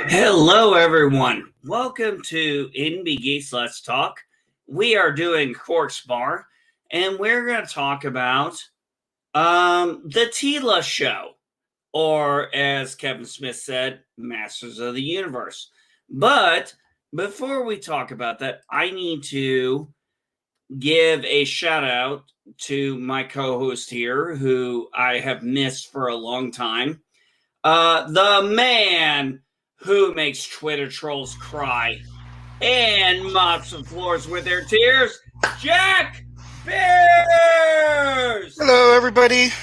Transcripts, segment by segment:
Hello, everyone. Welcome to NB Geeks Let's Talk. We are doing Quarks Bar, and we're going to talk about the Tila Show, or as Kevin Smith said, Masters of the Universe. But before we talk about that, I need to give a shout out to my co-host here, who I have missed for a long time. The man who makes Twitter trolls cry and mops the floors with their tears, Jack Bears! Hello, everybody.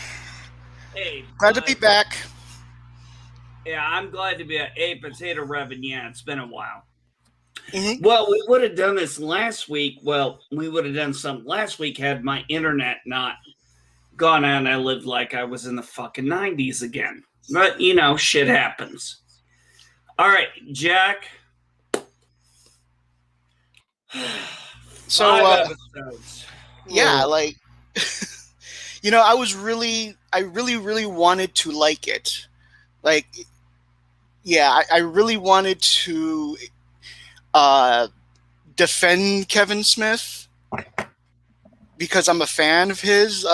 Hey, Glad to be back. Yeah, I'm glad to be a potato revving. Yeah, it's been a while. Mm-hmm. Well, we would have done this last week. Well, we would have done something last week had my internet not gone out and I lived like I was in the fucking 90s again. But, you know, shit happens. All right, Jack. So, 5 episodes. yeah, Whoa. like, I really wanted to like it. Like, yeah, I really wanted to defend Kevin Smith because I'm a fan of his,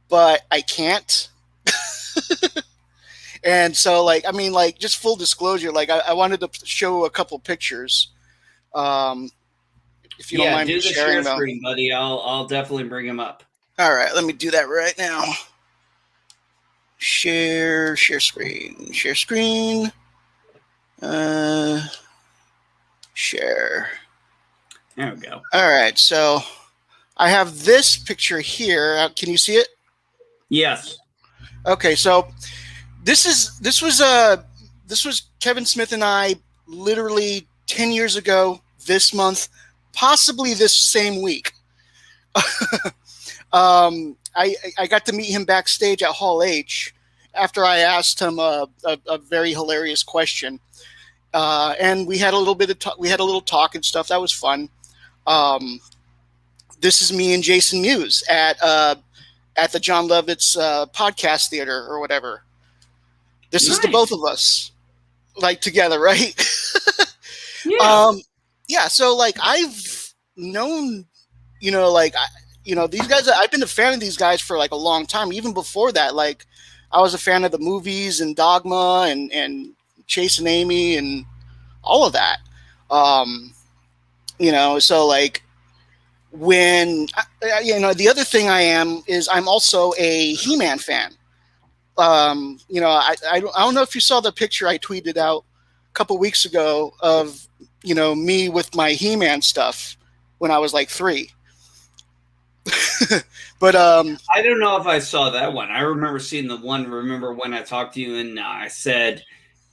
but I can't. And so, just full disclosure, I wanted to show a couple pictures. If you don't mind me sharing them. Screen, buddy. I'll definitely bring them up. All right, let me do that right now. Share screen. Share. There we go. All right, so I have this picture here. Can you see it? Yes. Okay, so this was Kevin Smith and I literally 10 years ago this month, possibly this same week. I got to meet him backstage at Hall H after I asked him a very hilarious question, and we had a little bit of we had a little talk and stuff. That was fun. This is me and Jason Mewes at the John Lovitz podcast theater or whatever. This is the both of us, like, together, right? Yeah. Yeah. So, like, I've known, these guys. I've been a fan of these guys for like a long time. Even before that, like, I was a fan of the movies and Dogma and Chase and Amy and all of that. So like when the other thing I am is I'm also a He-Man fan. I don't know if you saw the picture I tweeted out a couple weeks ago of me with my He-Man stuff when I was like 3. But I don't know if I saw that one. I remember seeing the one. Remember when I talked to you and I said,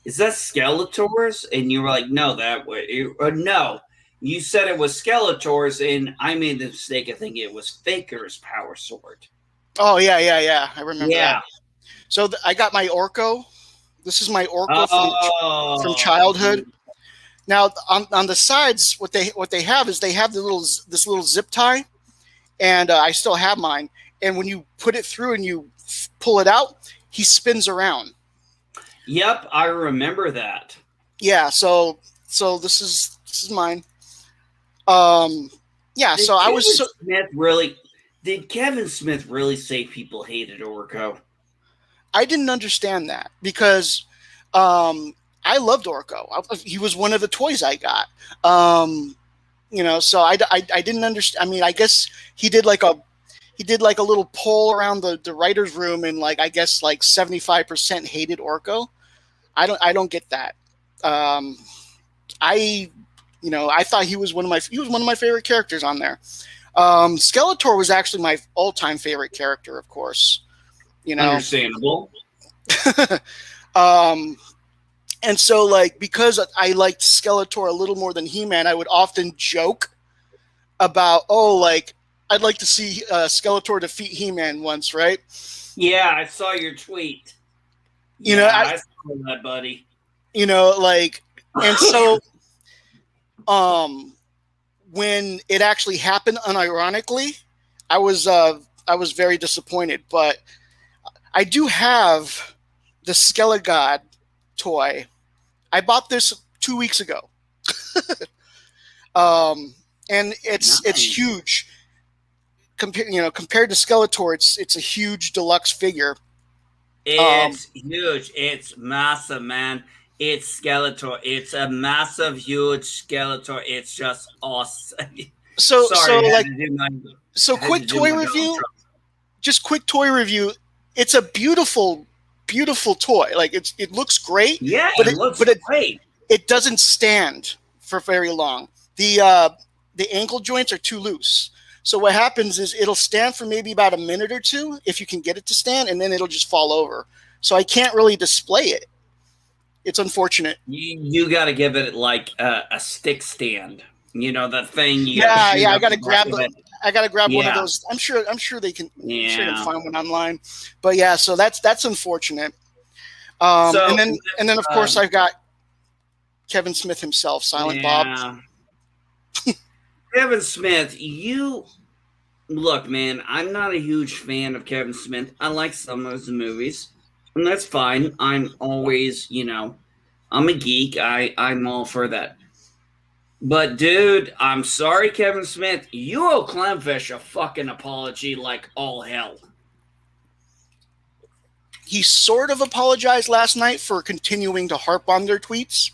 "Is that Skeletors?" And you were like, "No, that way." No, you said it was Skeletors, and I made the mistake of thinking it was Faker's power sword. Oh yeah, I remember that. So I got my Orko. This is my Orko from childhood. Dude. Now on the sides, what they have is they have this little zip tie, and I still have mine. And when you put it through and you pull it out, he spins around. Yep, I remember that. Yeah, so this is mine. Yeah, so I was Did Kevin Smith really say people hated Orko? I didn't understand that because I loved Orko. He was one of the toys I got. So I didn't understand. I mean, I guess he did like a little poll around the writers' room, and I guess 75% hated Orko. I don't get that. I thought he was one of my favorite characters on there. Skeletor was actually my all-time favorite character, of course. Understandable. And so, because I liked Skeletor a little more than He-Man, I would often joke about, I'd like to see Skeletor defeat He-Man once, right? Yeah, I saw your tweet. I saw that, buddy. And so, when it actually happened, unironically, I was very disappointed. But I do have the Skelegod toy I bought this 2 weeks ago. And it's huge. Compared to Skeletor, it's a huge deluxe figure. It's huge. It's massive, man. It's Skeletor. It's a massive, huge Skeletor. It's just awesome. So Sorry, so I had like to do my so had to quick do toy my review. Just quick toy review. It's a beautiful toy. Like it looks great. Yeah, but it looks great. It doesn't stand for very long. The ankle joints are too loose. So what happens is it'll stand for maybe about a minute or two if you can get it to stand, and then it'll just fall over. So I can't really display it. It's unfortunate. You got to give it like a stick stand. You know that thing. You Yeah, gotta I gotta grab it. I gotta grab one of Yeah. those. I'm sure they can. I'm sure they Yeah. can find one online. But yeah, so that's unfortunate. So, and then of course I've got Kevin Smith himself, Silent Bob. Kevin Smith, you look, man. I'm not a huge fan of Kevin Smith. I like some of his movies, and that's fine. I'm always, I'm a geek. I'm all for that. But dude, I'm sorry, Kevin Smith. You owe Clownfish a fucking apology like all hell. He sort of apologized last night for continuing to harp on their tweets,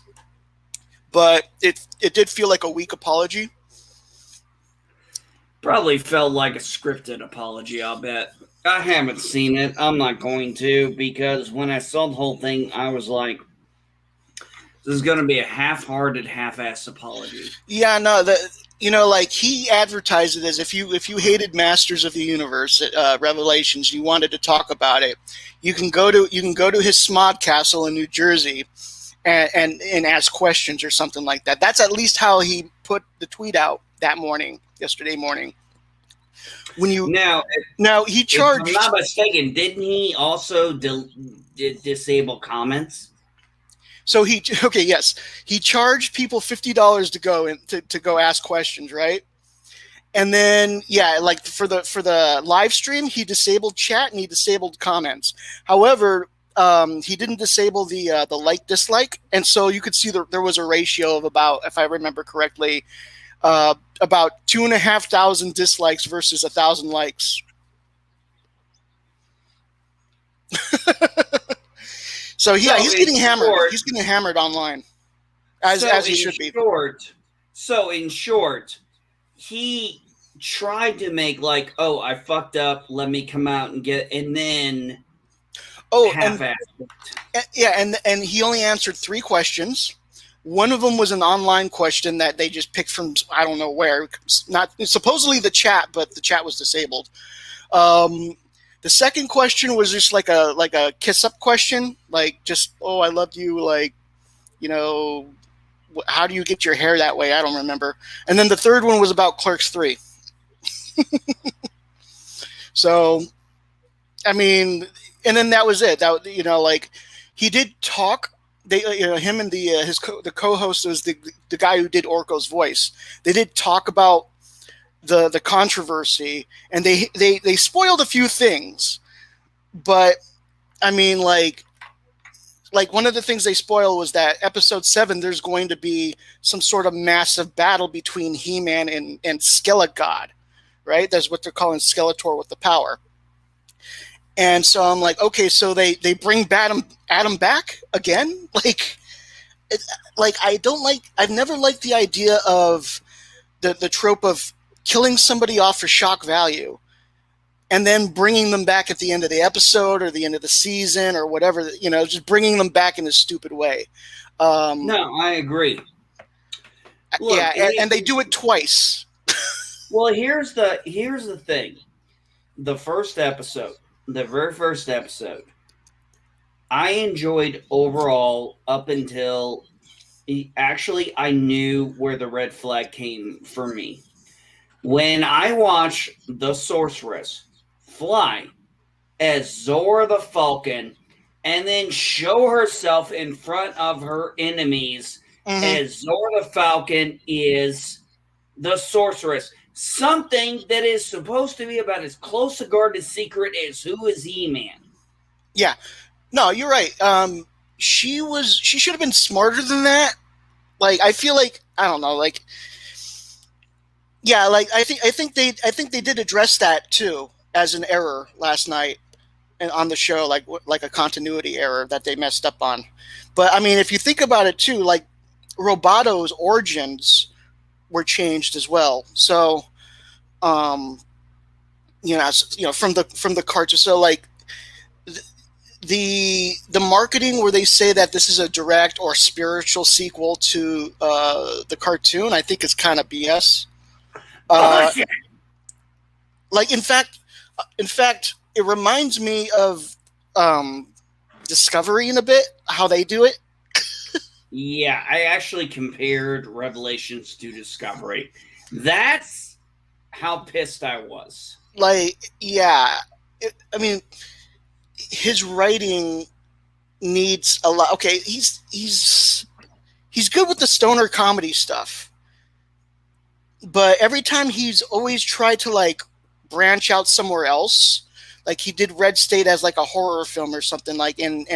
but it did feel like a weak apology. Probably felt like a scripted apology, I'll bet. I haven't seen it. I'm not going to, because when I saw the whole thing, I was like, this is going to be a half-hearted, half-assed apology. Yeah, no, like he advertised it as if you hated Masters of the Universe, Revelations, you wanted to talk about it, you can go to his Smod Castle in New Jersey and ask questions or something like that. That's at least how he put the tweet out yesterday morning. Now he charged. If I'm not mistaken, didn't he also disable comments? So he charged people $50 to go to go ask questions, right? And then like for the live stream, he disabled chat and he disabled comments. However, he didn't disable the like dislike, and so you could see there was a ratio of about, if I remember correctly, about 2,500 dislikes versus 1,000 likes. So yeah, he's getting hammered. He's getting hammered online, as he should be. So in short, he tried to make like, oh, I fucked up. Let me come out and then. And he only answered 3 questions. One of them was an online question that they just picked from I don't know where. Not supposedly the chat, but the chat was disabled. The second question was just like a kiss up question, like just, oh, I loved you, like, how do you get your hair that way? I don't remember. And then the third one was about Clerks 3. So, I mean, and then that was it. That like he did talk. They, him and the co-host was the guy who did Orko's voice. They did talk about the controversy, and they spoiled a few things, but I mean, like one of the things they spoiled was that episode 7 there's going to be some sort of massive battle between He-Man and Skelegod, right? That's what they're calling Skeletor with the power. And so I'm like, okay, so they bring Adam back again? I've never liked the idea of the trope of killing somebody off for shock value and then bringing them back at the end of the episode or the end of the season or whatever, just bringing them back in a stupid way. No, I agree. Look, and they do it twice. Well, here's the thing. The very first episode, I enjoyed overall up until actually I knew where the red flag came for me. When I watched the Sorceress fly as Zora the Falcon and then show herself in front of her enemies as Zora the Falcon is the Sorceress. Something that is supposed to be about as close a guarded secret as who is He-Man. Yeah. No, you're right. she should have been smarter than that. Like, I feel like, I don't know, like, yeah, like I think they did address that too as an error last night and on the show, like a continuity error that they messed up on. But I mean, if you think about it too, like Robato's origins were changed as well. So, um, from the cartoon. So like the marketing where they say that this is a direct or spiritual sequel to the cartoon, I think is kind of BS. Like in fact, it reminds me of Discovery in a bit, how they do it. Yeah, I actually compared Revelations to Discovery. That's how pissed I was. Like, yeah, I mean, his writing needs a lot. Okay, he's good with the stoner comedy stuff, but every time he's always tried to like branch out somewhere else. Like he did Red State as like a horror film or something, like, and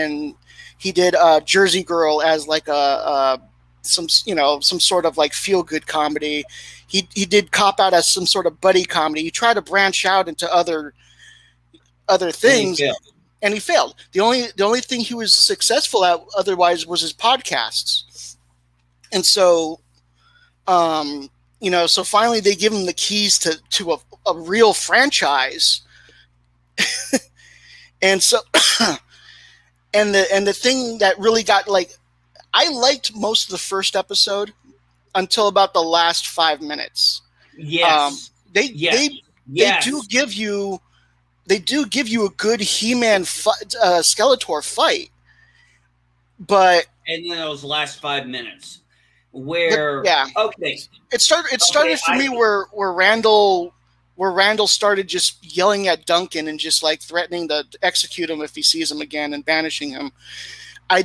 he did Jersey Girl as like a some sort of like feel good comedy. He did Cop Out as some sort of buddy comedy. He tried to branch out into other things, and he failed. The only thing he was successful at otherwise was his podcasts, and so so finally they give him the keys to a real franchise. And so and the thing that really got, like, I liked most of the first episode until about the last 5 minutes. Yes. They do give you a good He-Man Skeletor fight, but and then those last 5 minutes where okay, it started for me where Randall started just yelling at Duncan and just like threatening to execute him if he sees him again and banishing him. I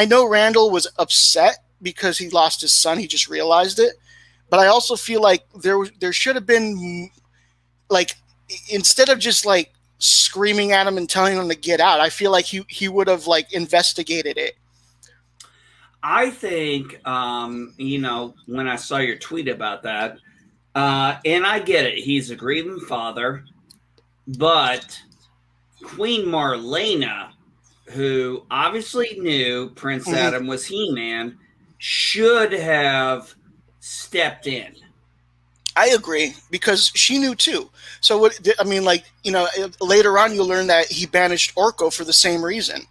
know Randall was upset because he lost his son. He just realized it. But I also feel like there should have been, like, instead of just like screaming at him and telling him to get out, I feel like he would have like investigated it. I think, when I saw your tweet about that, and I get it, he's a grieving father, but Queen Marlena, who obviously knew Prince Adam was He-Man, should have stepped in. I agree, because she knew too. So later on you'll learn that he banished Orko for the same reason.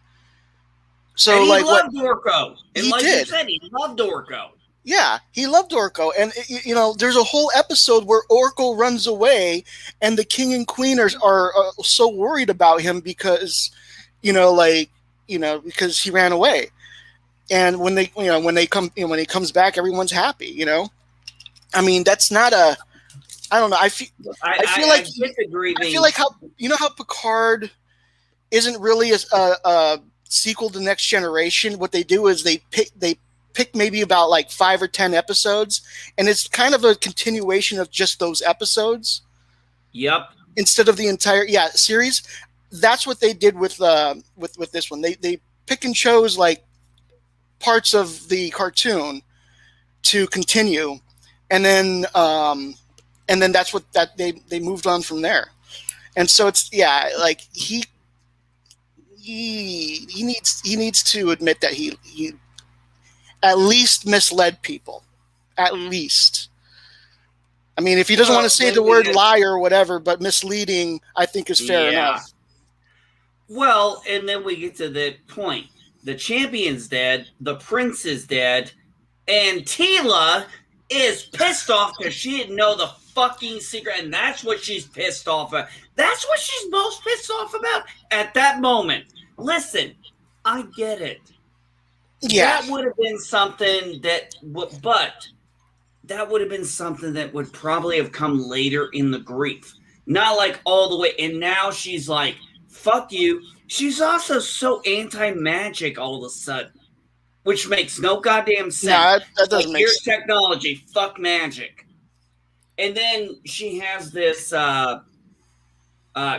So, and he loved Orko. And like did. You said, he loved Orko. Yeah, he loved Orko. And, there's a whole episode where Orko runs away and the king and queen are so worried about him because, because he ran away. And when he comes back, everyone's happy, I mean, that's not a, I don't know. I feel like how Picard isn't really a sequel to Next Generation. What they do is they pick maybe about like 5 or 10 episodes, and it's kind of a continuation of just those episodes. Yep. Instead of the entire series. That's what they did with this one. They pick and chose like parts of the cartoon to continue, and then that's what they moved on from there. And so it's like he needs to admit that he at least misled people. At least. I mean, if he doesn't want to say the word liar or whatever, but misleading, I think is fair enough. Well, and then we get to the point. The champion's dead, the prince is dead, and Teela is pissed off because she didn't know the fucking secret, and that's what she's pissed off at. That's what she's most pissed off about at that moment. Listen, I get it. Yeah. That would have been something that would probably have come later in the grief. Not like all the way. And now she's like, fuck you. She's also so anti-magic all of a sudden, which makes no goddamn sense. No, that doesn't make sense. Here's technology, fuck magic. And then she has this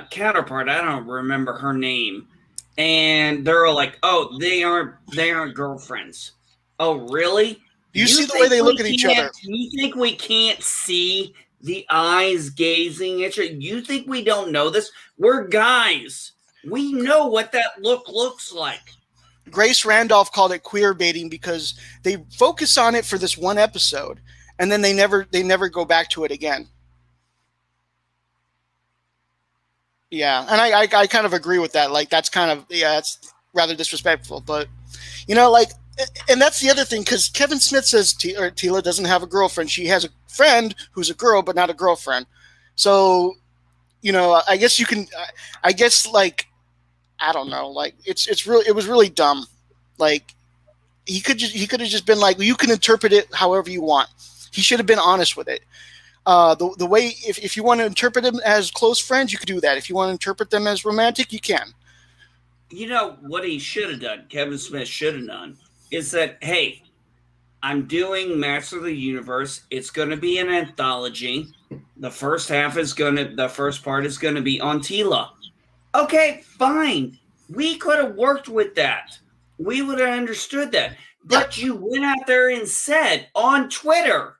counterpart. I don't remember her name. and they're like, "Oh, they aren't girlfriends." Oh, really? Do you see the way they look at each other? You think we can't see the eyes gazing at you? You think we don't know this? We're guys. We know what that look looks like. Grace Randolph called it queer baiting because they focus on it for this one episode, and then they never go back to it again. Yeah, and I kind of agree with that. Like that's kind of it's rather disrespectful, but like, and that's the other thing because Kevin Smith says Tila doesn't have a girlfriend. She has a friend who's a girl, but not a girlfriend. So, I guess you can. I guess like I don't know. Like it was really dumb. Like he could have just been like, well, you can interpret it however you want. He should have been honest with it. The way if you want to interpret them as close friends, you could do that. If you want to interpret them as romantic, you can. You know what he should have done, Kevin Smith should have done, is that, hey, I'm doing Master of the Universe. It's going to be an anthology. The first part is going to be on Tila. Okay, fine. We could have worked with that. We would have understood that. But you went out there and said on Twitter,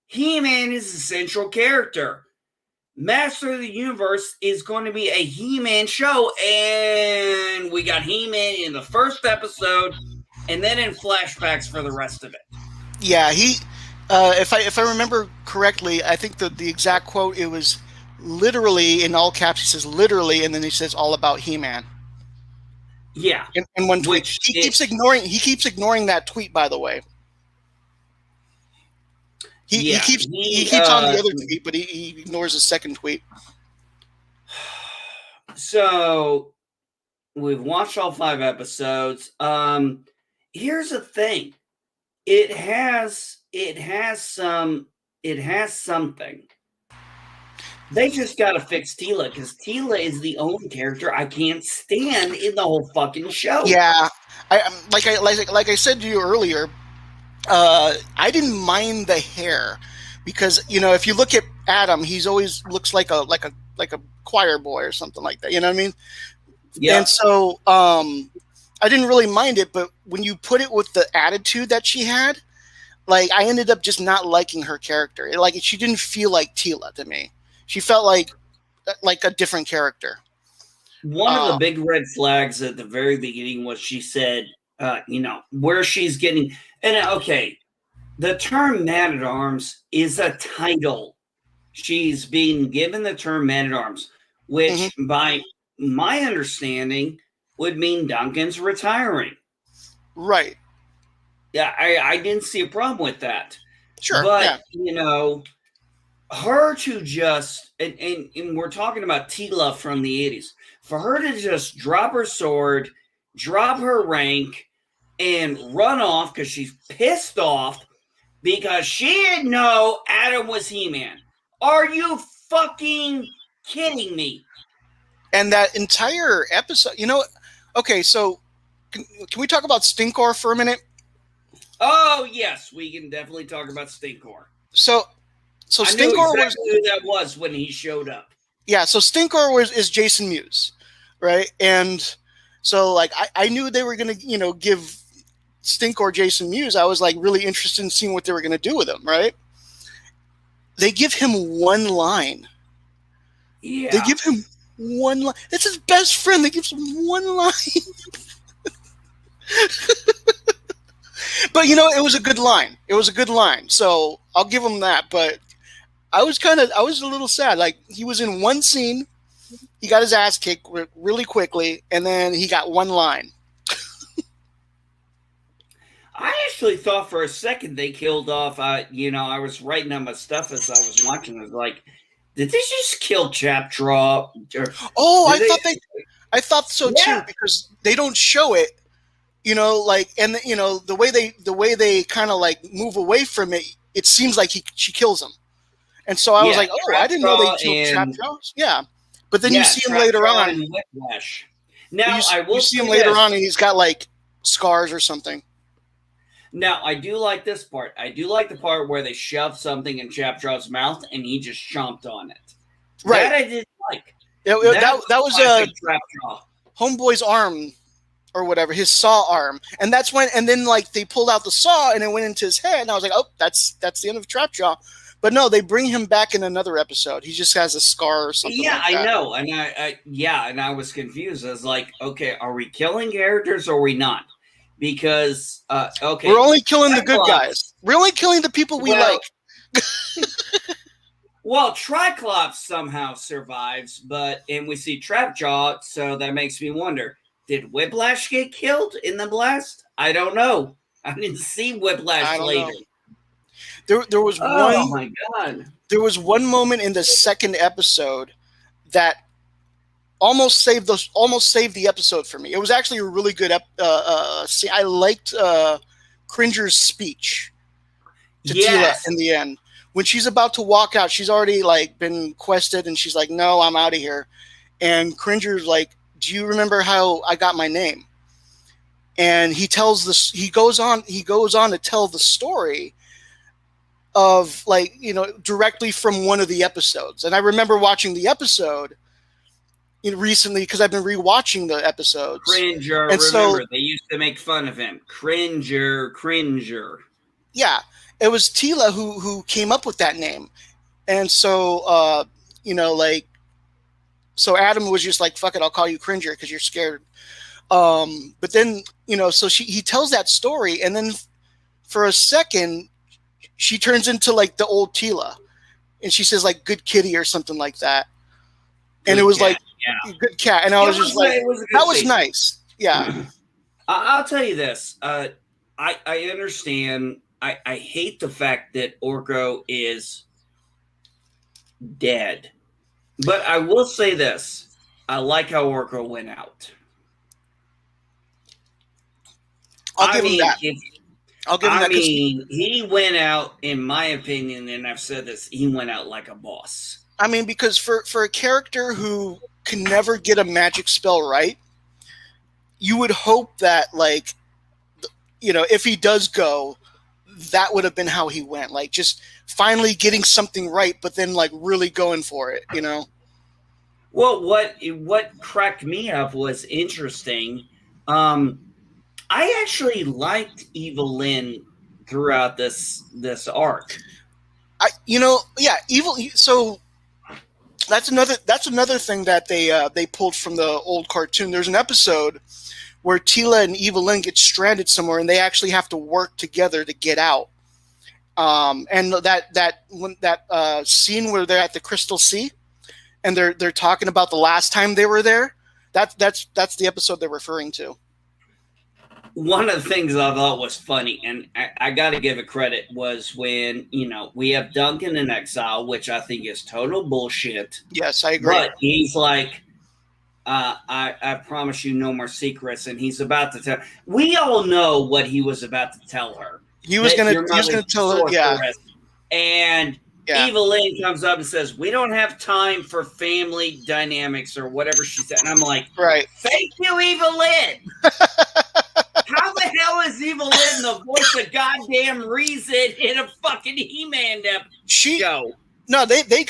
He-Man is a central character. Master of the Universe is going to be a He-Man show, and we got He-Man in the first episode, and then in flashbacks for the rest of it. Yeah, if I remember correctly, I think the exact quote, it was literally in all caps. He says literally, and then he says all about He-Man. Yeah, in one tweet. He keeps ignoring that tweet. By the way, he keeps on the other tweet, but he ignores the second tweet. So we've watched all 5 episodes. Here's the thing. It has something. They just got to fix Tila because Tila is the only character I can't stand in the whole fucking show. Yeah, like I said to you earlier, I didn't mind the hair because if you look at Adam, he's always looks like a choir boy or something like that. You know what I mean? Yeah. And so I didn't really mind it, but when you put it with the attitude that she had, like I ended up just not liking her character. She didn't feel like Tila to me. She felt like a different character. One of the big red flags at the very beginning was she said, where she's getting, and okay, the term Man-at-Arms is a title. She's being given the term Man-at-Arms, which by my understanding would mean Duncan's retiring. Right. Yeah, I didn't see a problem with that. Sure. But, her to just, and we're talking about Tila from the 80s, for her to just drop her sword, drop her rank, and run off because she's pissed off because she didn't know Adam was He-Man. Are you fucking kidding me? And that entire episode, okay, so can we talk about Stinkor for a minute? Oh, yes, we can definitely talk about Stinkor. So I Stinkor knew exactly who that was when he showed up. Yeah, so Stinkor is Jason Mewes, right? And so I knew they were going to give Stinkor Jason Mewes. I was really interested in seeing what they were going to do with him, right? They give him one line. Yeah. They give him one line. It's his best friend. They give him one line. But it was a good line. It was a good line. So I'll give him that. But I was a little sad. He was in one scene, he got his ass kicked really quickly, and then he got one line. I actually thought for a second they killed off. I was writing on my stuff as I was watching. I was like, did they just kill Chaptraw? I thought so too because they don't show it. And the way they kind of move away from it, it seems like she kills him. And so I was like, oh, I didn't know they killed Chaptraw. Yeah. But then you see him later on. Now, you see him later on and he's got scars or something. Now, I do like this part. I do like the part where they shoved something in Chaptraw's mouth and he just chomped on it. Right. That I didn't like. That was a... Chaptraw. homeboy's arm or whatever, his saw arm, and that's when, and then like they pulled out the saw and it went into his head, and I was like, oh, that's the end of Trapjaw. But no, they bring him back in another episode. He just has a scar or something. Yeah, like that. I know, and and I was confused. I was like, okay, are we killing characters or are we not? Because okay, we're only killing the good guys. We're only killing the people we like. Well, Triclops somehow survives, and we see Trapjaw, so that makes me wonder: did Whiplash get killed in the blast? I don't know. I didn't see Whiplash later. There was oh my god! There was one moment in the second episode that almost saved the episode for me. It was actually a really good scene. I liked Cringer's speech to Teela in the end. When she's about to walk out, she's already like been quested, and she's like, "No, I'm out of here." And Cringer's like, "Do you remember how I got my name?" And he tells this. He goes on to tell the story of, like, you know, directly from one of the episodes. And I remember watching the episode recently because I've been rewatching the episodes. Cringer, and remember, they used to make fun of him. Cringer. Yeah, it was Teela who came up with that name. And so, you know, like, so Adam was just like, fuck it, I'll call you Cringer because you're scared. But then, you know, so he tells that story, and then for a second, she turns into like the old Teela, and she says like "good kitty" or something like that. And it was cat, like good cat, and I was just like, that was nice. Yeah. I'll tell you this. I understand. I hate the fact that Orko is dead, but I will say this: I like how Orko went out. I'll give him that. I mean, he went out, in my opinion, and I've said this, he went out like a boss. I mean, because for a character who can never get a magic spell right, you would hope that, like, you know, if he does go, that would have been how he went. Like, just finally getting something right, but then, like, really going for it, you know? Well, what cracked me up was interesting. I actually liked Evelyn throughout this arc. So that's another thing that they pulled from the old cartoon. There's an episode where Teela and Evelyn get stranded somewhere, and they actually have to work together to get out. And that scene where they're at the Crystal Sea, and they're talking about the last time they were there. That's the episode they're referring to. One of the things I thought was funny, and I got to give it credit, was when, you know, we have Duncan in exile, which I think is total bullshit. Yes, I agree. But he's like, I promise you no more secrets, and he's about to tell. We all know what he was about to tell her. He was going to tell her, yeah. And Evelyn comes up and says, "We don't have time for family dynamics," or whatever she said. And I'm like, right. Thank you, Evelyn. How the hell is Evelyn the voice of goddamn reason in a fucking He-Man show? No, they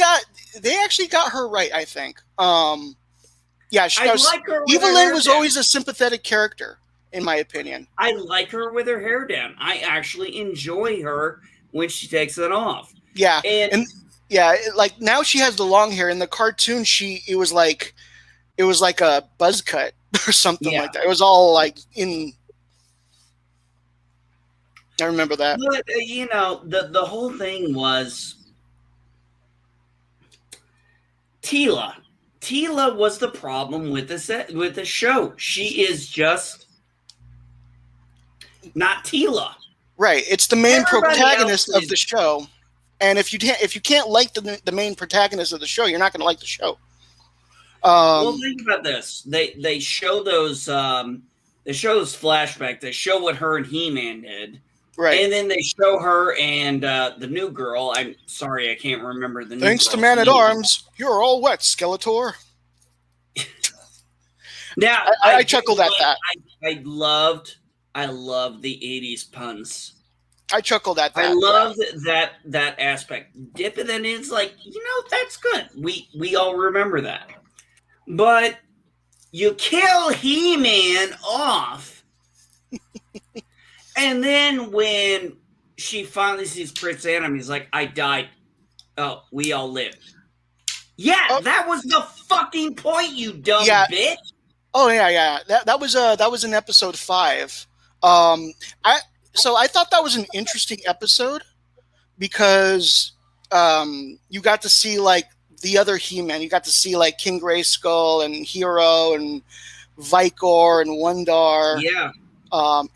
actually got her right, I think. Yeah, like her. Evelyn was always a sympathetic character, in my opinion. I like her with her hair down. I actually enjoy her when she takes it off. Yeah, and like now she has the long hair. In the cartoon, it was like a buzz cut or something like that. It was all like in. I remember that. But, you know, the whole thing was Teela. Teela was the problem with the show. She is just not Teela. Right. It's the main protagonist of the show. And if you can't like the main protagonist of the show, you're not going to like the show. Well, think about this. They show those flashbacks. They show what her and He-Man did. Right. And then they show her and the new girl. I'm sorry, I can't remember the name. Thanks to Man-at-Arms, you're all wet, Skeletor. Now I chuckled at that. I loved the 80s puns. I chuckled at that. I loved that aspect. Dipping it in, it's like, you know, that's good. We all remember that. But You kill He-Man off, and then when she finally sees Prince Adam, he's like, I died. Oh, we all lived. Yeah, Oh, that was the fucking point, you dumb yeah. bitch. Oh yeah. That was in episode 5. Um, I I thought that was an interesting episode because you got to see like the other He-Man. You got to see like King Grayskull and Hero and Vicor and Wondar. Yeah.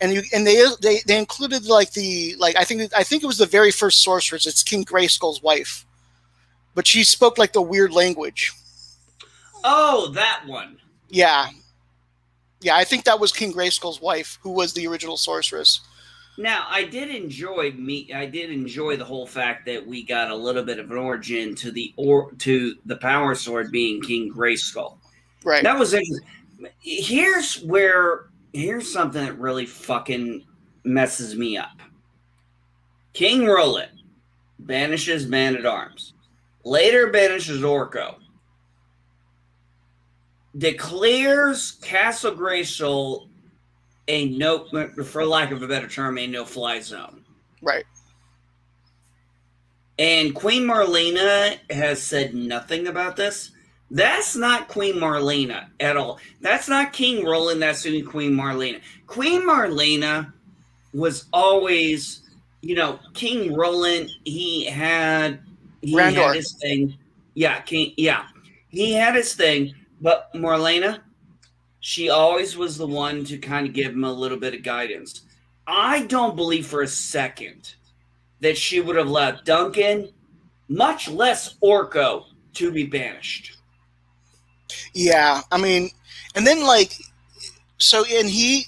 And they included like I think it was the very first sorceress. It's King Grayskull's wife, but she spoke like the weird language. Oh, that one. Yeah, yeah. I think that was King Grayskull's wife, who was the original sorceress. Now, I did enjoy the whole fact that we got a little bit of an origin to the Power Sword being King Grayskull. Right. That was interesting. Here's something that really fucking messes me up. King Roland banishes Man-at-Arms. Later banishes Orko. Declares Castle Grayskull a no, for lack of a better term, a no-fly zone. Right. And Queen Marlena has said nothing about this. That's not Queen Marlena at all. That's not King Roland. That's Queen Marlena. Queen Marlena was always, King Roland. He had his thing. Yeah, he had his thing. But Marlena, she always was the one to kind of give him a little bit of guidance. I don't believe for a second that she would have left Duncan, much less Orko, to be banished. Yeah, I mean, and then and he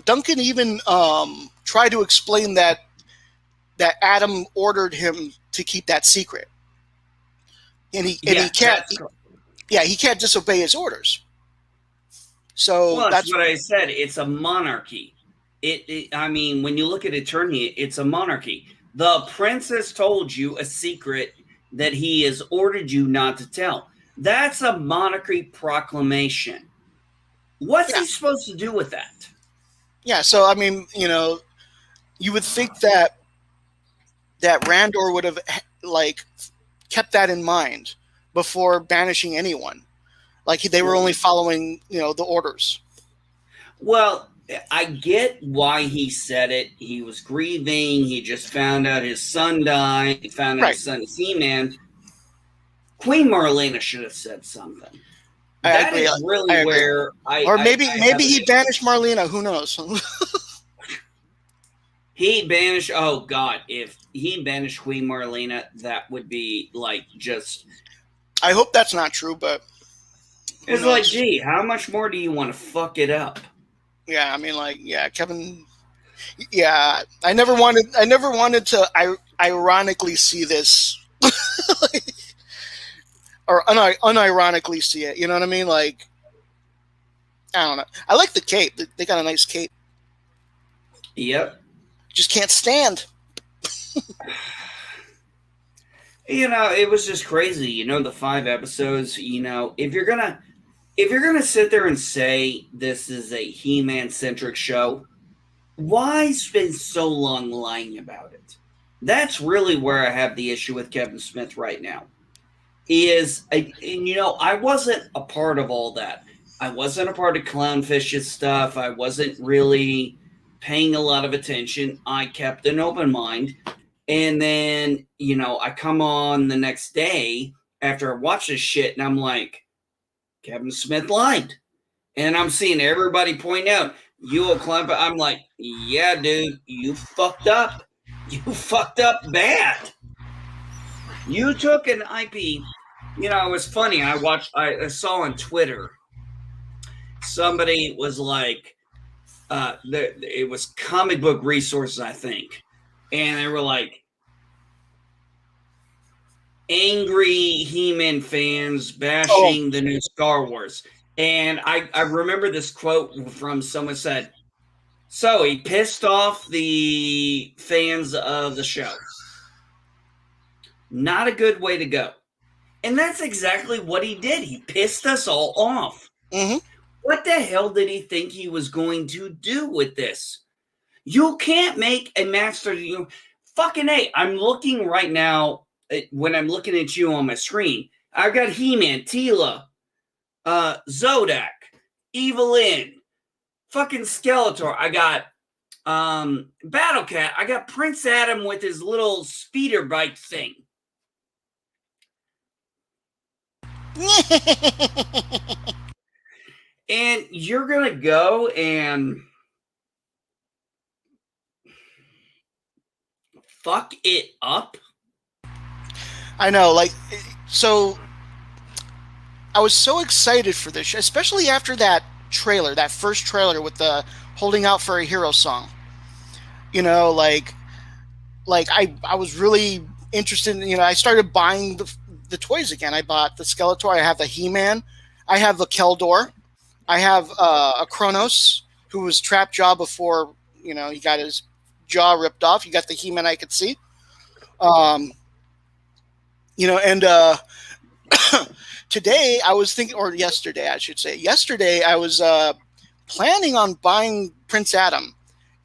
Duncan even tried to explain that Adam ordered him to keep that secret, and he can't. He can't disobey his orders. So that's what I said. It's a monarchy. I mean, when you look at Eternia, it's a monarchy. The princess told you a secret that he has ordered you not to tell. That's a monarchy proclamation. What's he supposed to do with that? Yeah, so I mean, you would think that Randor would have kept that in mind before banishing anyone. Like they were only following, the orders. Well, I get why he said it. He was grieving. He just found out his son died. He found out his son is He-Man. Queen Marlena should have said something. That is really where maybe he banished Marlena. Who knows? He banished. Oh God! If he banished Queen Marlena, that would be just. I hope that's not true, but it's like, gee, how much more do you want to fuck it up? Yeah, I mean, Kevin. Yeah, I never wanted to ironically see this, or unironically see it. You know what I mean? Like, I don't know. I like the cape. They got a nice cape. Yep. Just can't stand. It was just crazy. The 5 episodes. If you're gonna sit there and say this is a He-Man centric show, why spend so long lying about it? That's really where I have the issue with Kevin Smith right now. I wasn't a part of all that. I wasn't a part of Clownfish's stuff. I wasn't really paying a lot of attention. I kept an open mind. And then, I come on the next day after I watch this shit and I'm like, Kevin Smith lied. And I'm seeing everybody point out, you a Clempa. I'm like, yeah, dude, you fucked up. You fucked up bad. You took an IP. It was funny. I saw on Twitter, somebody was like, it was Comic Book Resources, I think. And they were like, angry He-Man fans bashing the new Star Wars. And I remember this quote from someone said, so he pissed off the fans of the show. Not a good way to go. And that's exactly what he did. He pissed us all off. Mm-hmm. What the hell did he think he was going to do with this? You can't make a Master. Fucking A. I'm looking right now when I'm looking at you on my screen. I've got He-Man, Tila, Zodak, Evelyn, fucking Skeletor. I got Battle Cat. I got Prince Adam with his little speeder bike thing. And you're gonna go and fuck it up? I know, like, so I was so excited for this, especially after that trailer, that first trailer with the "Holding Out for a Hero" song. You know, I was really interested in, I started buying the toys again. I bought the Skeletor. I have the He-Man. I have the Keldor. I have a Kronos, who was Trap Jaw before, he got his jaw ripped off. You got the He-Man I could see. And today I was thinking, or yesterday, I should say, I was planning on buying Prince Adam,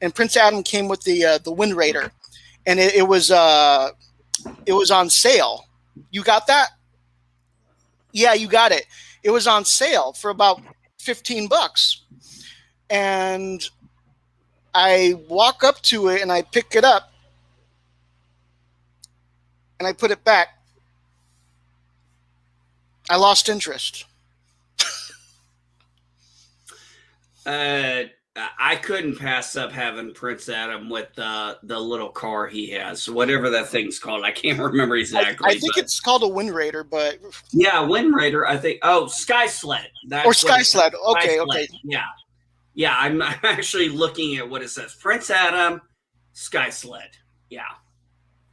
and Prince Adam came with the Wind Raider, and it was on sale. You got that? Yeah, you got it. It was on sale for about $15, and I walk up to it and I pick it up and I put it back. I lost interest. I couldn't pass up having Prince Adam with the little car he has, whatever that thing's called. I can't remember exactly. I think it's called a Wind Raider, but yeah, Wind Raider. I think. Oh, Sky Sled. Or Sky Sled. Okay, okay. Yeah. I'm actually looking at what it says. Prince Adam, Sky Sled. Yeah.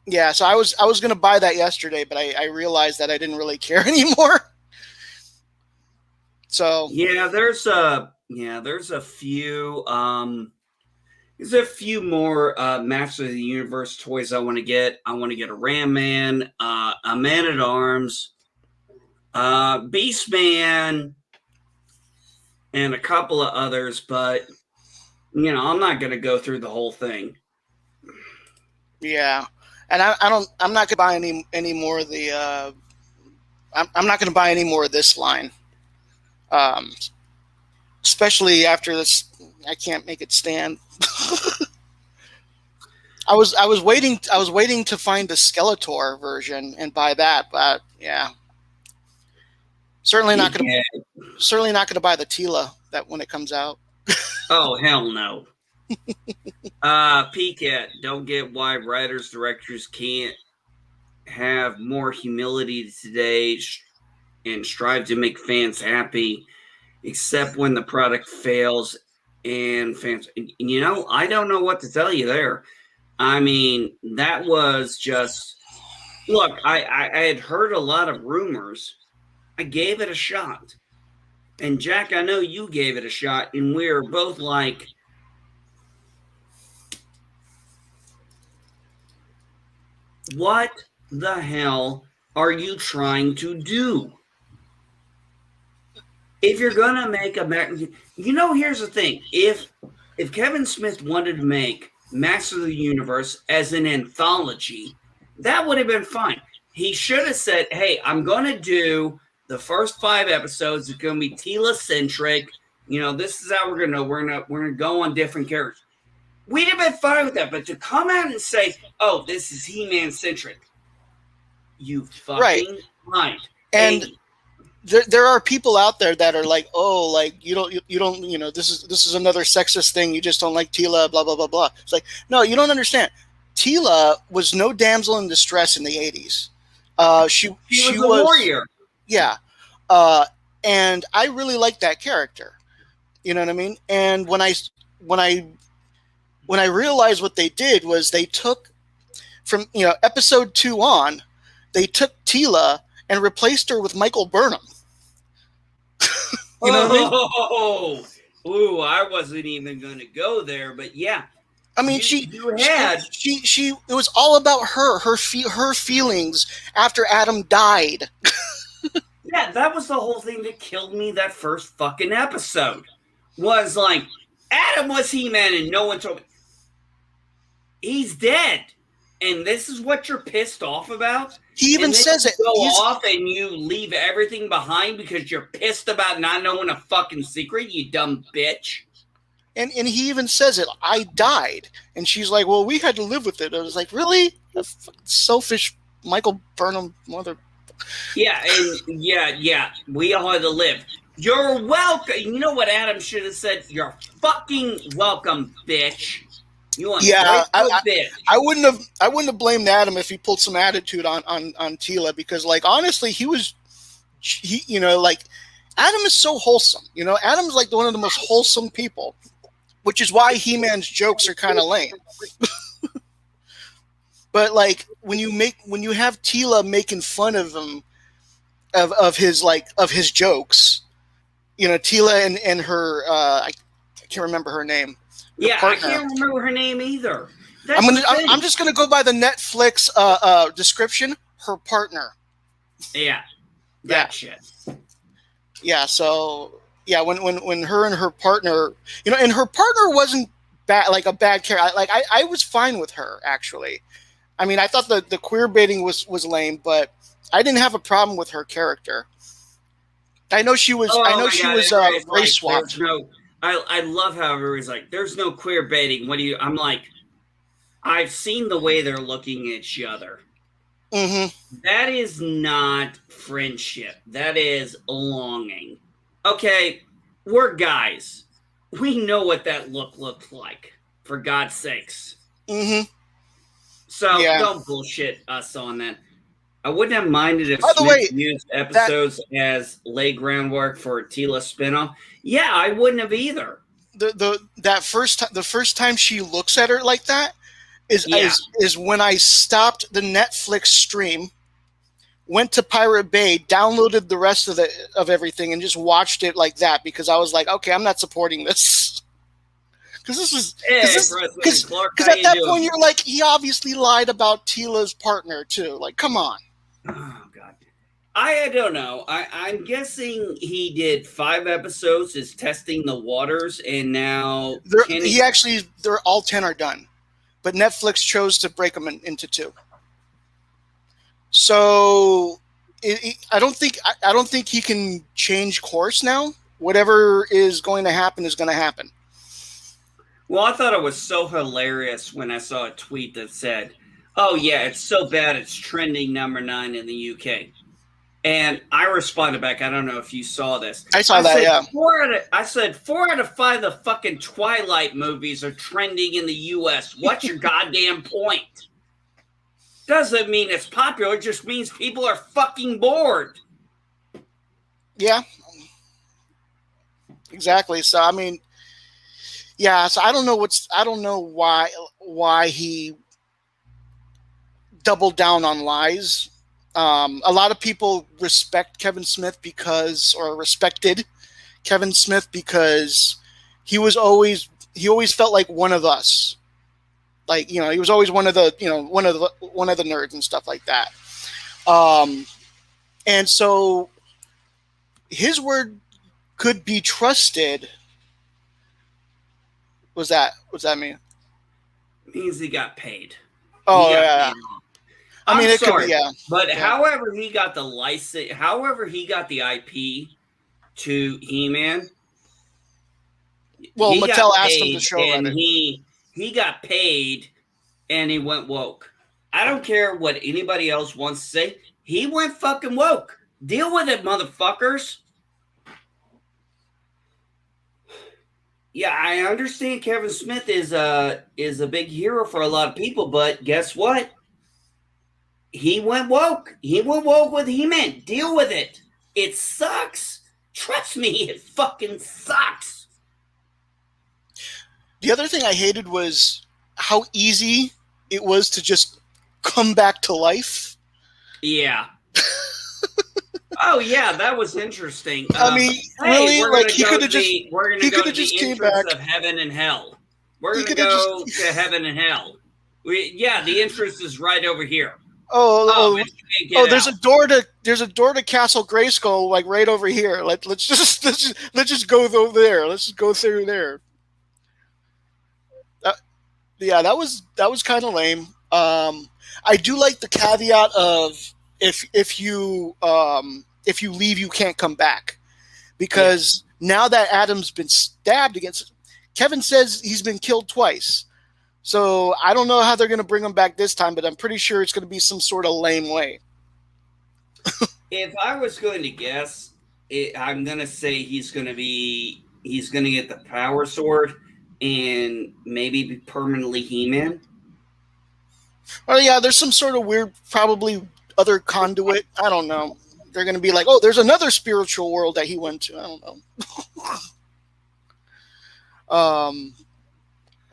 Yeah. So I was going to buy that yesterday, but I realized that I didn't really care anymore. So yeah, there's a few. There's a few more Masters of the Universe toys I want to get. I want to get a Ram Man, a Man at Arms, Beast Man, and a couple of others. But I'm not going to go through the whole thing. Yeah, and I'm not going to buy any more of the. I'm not going to buy any more of this line. Especially after this, I can't make it stand. I was waiting to find the Skeletor version and buy that, but yeah, certainly not going to buy the Tila that when it comes out. Oh hell no. PCAT, don't get why writers, directors can't have more humility today and strive to make fans happy, except when the product fails and fans. I don't know what to tell you there. I mean, that was just. Look, I had heard a lot of rumors. I gave it a shot. And Jack, I know you gave it a shot, and we were both like, what the hell are you trying to do? If you're gonna make here's the thing. If Kevin Smith wanted to make Masters of the Universe as an anthology, that would have been fine. He should have said, "Hey, I'm gonna do the first 5 episodes. It's gonna be Tila centric. This is how we're gonna go on different characters." We'd have been fine with that. But to come out and say, "Oh, this is He-Man centric," you fucking lied. And there are people out there that are like, oh, like you don't, this is another sexist thing. You just don't like Tila, blah blah blah blah. It's like, no, you don't understand. Tila was no damsel in distress in the 80s. She was a warrior. Yeah, and I really liked that character. You know what I mean? And when I realized what they did was they took from episode 2 on, they took Tila and replaced her with Michael Burnham. You know what I mean? Ooh, I wasn't even going to go there, but yeah. I mean, it was all about her feelings after Adam died. Yeah, that was the whole thing that killed me that first fucking episode. Was like, Adam was He-Man and no one told me. He's dead. And this is what you're pissed off about? He even says it. You go off and you leave everything behind because you're pissed about not knowing a fucking secret, you dumb bitch. And he even says it. I died. And she's like, well, we had to live with it. I was like, really? A selfish Michael Burnham mother. Yeah, and yeah. We all had to live. You're welcome. You know what Adam should have said? You're fucking welcome, bitch. I wouldn't have blamed Adam if he pulled some attitude on Teela, because like honestly like Adam is so wholesome. Adam's like one of the most wholesome people, which is why He-Man's jokes are kind of lame. But like when you have Teela making fun of him of his jokes, Teela and her I can't remember her name. Yeah, partner. I can't remember her name either. I'm just gonna go by the Netflix description. Her partner. Yeah. That shit. Yeah. So yeah, when her and her partner, and her partner wasn't bad, like a bad character. Like I was fine with her actually. I mean, I thought the queer baiting was lame, but I didn't have a problem with her character. I know she was. Race swapped. I love how everybody's like, there's no queer baiting. I'm like, I've seen the way they're looking at each other. Mm-hmm. That is not friendship. That is longing. Okay, we're guys. We know what that looked like, for God's sakes. Mm-hmm. So don't bullshit us on that. I wouldn't have minded if Smith used episodes as lay groundwork for a Teela spinoff. Yeah, I wouldn't have either. The first time she looks at her like that is when I stopped the Netflix stream, went to Pirate Bay, downloaded the rest of everything, and just watched it like that, because I was like, okay, I'm not supporting this. Because at that point you're like, he obviously lied about Teela's partner too. Like, come on. Oh God, I don't know. I'm guessing he did 5 episodes as testing the waters, and now they're all 10 are done, but Netflix chose to break them into 2. So I don't think he can change course now. Whatever is going to happen is going to happen. Well, I thought it was so hilarious when I saw a tweet that said, oh, yeah, it's so bad it's trending number 9 in the UK. And I responded back, I don't know if you saw this. I said, yeah. 4 out of 5 of the fucking Twilight movies are trending in the US. What's your goddamn point? Doesn't mean it's popular, it just means people are fucking bored. Yeah. Exactly. So, I mean, yeah, so I don't know why he doubled down on lies. A lot of people respected Kevin Smith because he always felt like one of us. Like, he was always one of the nerds and stuff like that. And so his word could be trusted. What's that mean? Means he got paid. Oh, yeah. I mean, sorry, could be, yeah. But however he got the license, however he got the IP to He-Man. Well, Mattel asked him to show it. And he got paid and he went woke. I don't care what anybody else wants to say. He went fucking woke. Deal with it, motherfuckers. Yeah, I understand Kevin Smith is a big hero for a lot of people, but guess what? He went woke. He went woke with He-Man. Deal with it. It sucks. Trust me, it fucking sucks. The other thing I hated was how easy it was to just come back to life. Yeah. Oh yeah, that was interesting. I mean, really, like he could have just came back of heaven and hell. We're gonna go to heaven and hell. The entrance is right over here. There's a door to Castle Grayskull, like right over here. Let's just go over there. Let's just go through there. That was kind of lame. I do like the caveat of if you leave, you can't come back, because now that Adam's been stabbed against, Kevin says he's been killed twice. So I don't know how they're going to bring him back this time, but I'm pretty sure it's going to be some sort of lame way. If I was going to guess, I'm going to say he's going to get the power sword and maybe be permanently He-Man. Well, yeah, there's some sort of weird, probably other conduit. I don't know. They're going to be like, oh, there's another spiritual world that he went to. I don't know.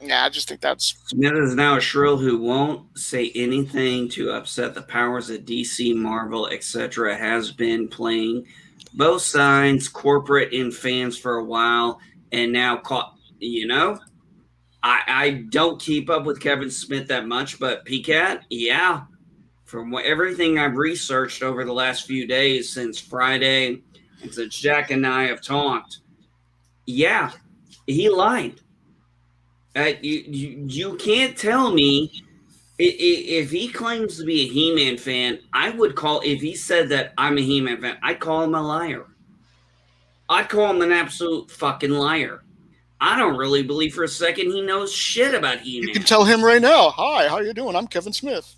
Yeah, I just think that's... Smith is now a shrill who won't say anything to upset the powers that DC, Marvel, etc. has been playing both sides, corporate and fans, for a while, and now caught. I don't keep up with Kevin Smith that much, but PCAT, yeah, from everything I've researched over the last few days since Friday and since Jack and I have talked, yeah, he lied. You can't tell me if he claims to be a He-Man fan. I would call, if he said that I'm a He-Man fan, I'd call him a liar. I'd call him an absolute fucking liar. I don't really believe for a second he knows shit about He-Man. You can tell him right now. Hi, how you doing? I'm Kevin Smith.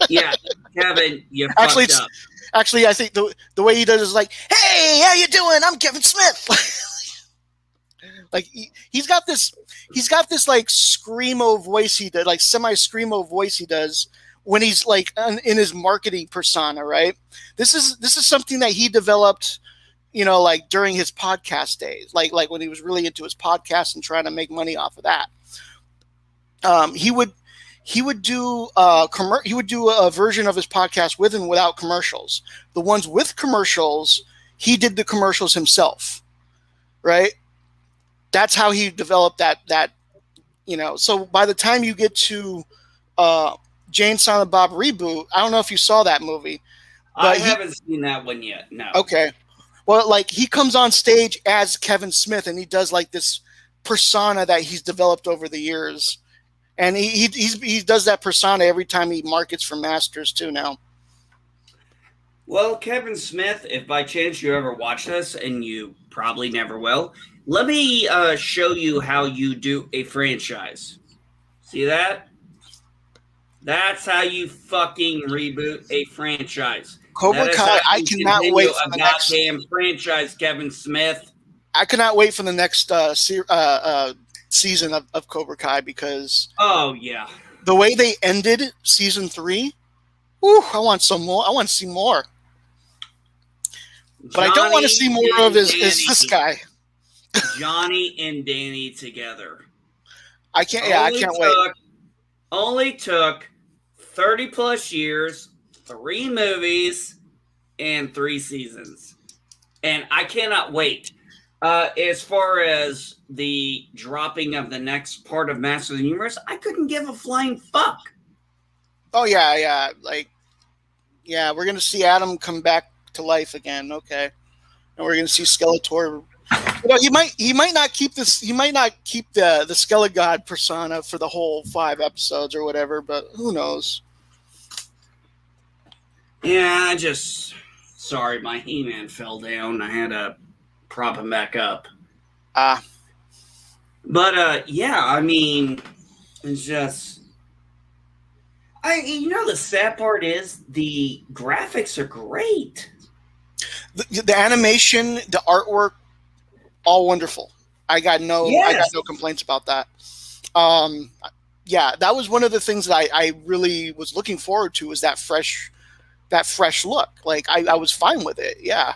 Yeah, Kevin, you fucked up. Actually, I think the way he does is like, hey, how you doing? I'm Kevin Smith. Like he's got this like screamo voice he does, like semi screamo voice he does when he's like in his marketing persona, right? This is something that he developed, like during his podcast days, like when he was really into his podcast and trying to make money off of that. He would do a version of his podcast with and without commercials. The ones with commercials, he did the commercials himself, right? That's how he developed that. So by the time you get to Jane Silent Bob Reboot, I don't know if you saw that movie. But I haven't seen that one yet. No. Okay. Well, like he comes on stage as Kevin Smith, and he does like this persona that he's developed over the years, and he does that persona every time he markets for Masters too now. Well, Kevin Smith, if by chance you ever watch this, and you probably never will, let me show you how you do a franchise. See that? That's how you fucking reboot a franchise. Cobra Kai, I cannot wait for the next goddamn franchise, Kevin Smith. I cannot wait for the next season of Cobra Kai, because the way they ended season 3, I want some more. I want to see more. But I don't want to see more of is this guy. Johnny and Danny together. I can't wait. Only took 30 plus years, 3 movies, and 3 seasons. And I cannot wait. As far as the dropping of the next part of Masters of the Universe, I couldn't give a flying fuck. Oh, yeah. We're going to see Adam come back to life again. Okay. And we're going to see Skeletor. He might not keep this. He might not keep the Skelegod persona for the whole 5 episodes or whatever. But who knows? Yeah, sorry, my He-Man fell down. I had to prop him back up. But yeah, I mean, it's just. The sad part is the graphics are great. The animation, the artwork, all wonderful. I got no complaints about that. That was one of the things that I really was looking forward to, was that fresh look. Like I was fine with it. Yeah.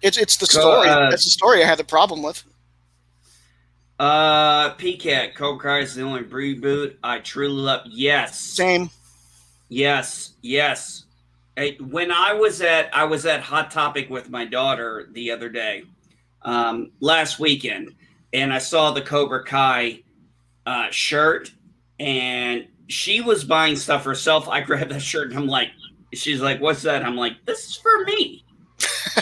It's the story. That's the story I had the problem with. PCAT, Cobra Kai is the only reboot I truly love. Yes. Same. Yes. When I was at Hot Topic with my daughter the other day, last weekend, and I saw the Cobra Kai shirt, and she was buying stuff herself. I grabbed that shirt and I'm like, she's like, what's that? I'm like, this is for me.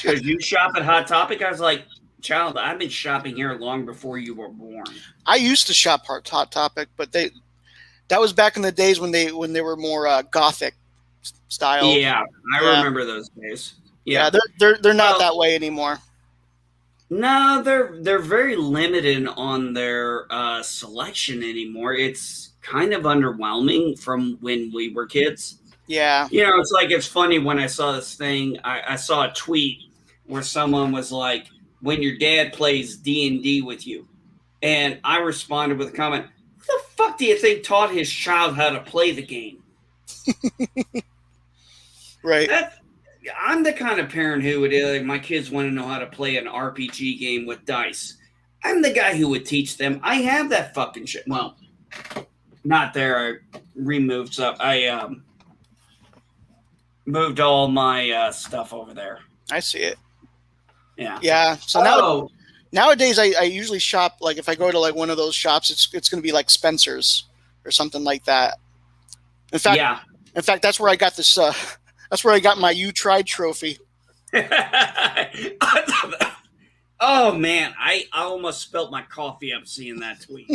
She goes, you shop at Hot Topic? I was like, child, I've been shopping here long before you were born. I used to shop Hot Topic, but that was back in the days when they were more gothic style. Yeah, I remember those days. Yeah, they're not that way anymore. No, they're very limited on their selection anymore. It's kind of underwhelming from when we were kids. Yeah. It's like, it's funny when I saw this thing, I saw a tweet where someone was like, when your dad plays D&D with you. And I responded with a comment, who the fuck do you think taught his child how to play the game? Right. I'm the kind of parent who would, like, my kids want to know how to play an RPG game with dice. I'm the guy who would teach them. I have that fucking shit. Well, not there. I removed stuff. I moved all my stuff over there. I see it. Yeah. Yeah. So nowadays I usually shop, like if I go to like one of those shops, it's going to be like Spencer's or something like that. In fact, that's where I got this. That's where I got my "You Tried" trophy. Oh man, I almost spilled my coffee up seeing that tweet.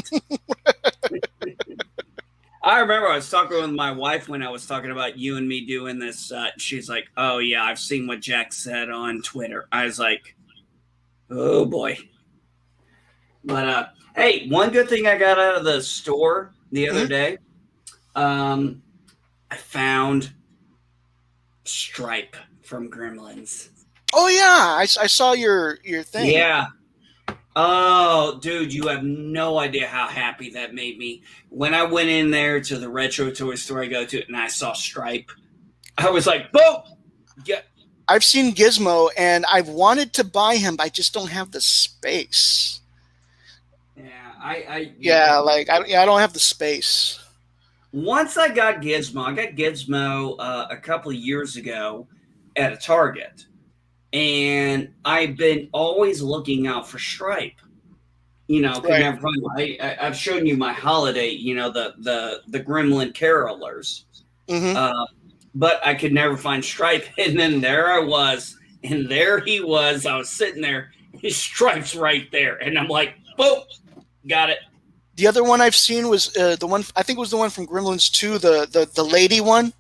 I remember I was talking with my wife when I was talking about you and me doing this. She's like, "Oh yeah, I've seen what Jack said on Twitter." I was like, "Oh boy." But hey, one good thing I got out of the store the other day, I found Stripe from Gremlins. Oh yeah, I saw your thing. Yeah. Oh, dude, you have no idea how happy that made me. When I went in there to the retro toy store I go to and I saw Stripe, I was like, boom! Yeah. I've seen Gizmo and I've wanted to buy him, but I just don't have the space. Yeah, I don't have the space. Once I got Gizmo a couple of years ago at a Target. And I've been always looking out for Stripe. Could never find. I've shown you my holiday. The Gremlin Carolers. But I could never find Stripe, and then there I was, and there he was. I was sitting there. His Stripe's right there, and I'm like, boom, got it. The other one I've seen was the one. I think it was the one from Gremlins 2, the lady one.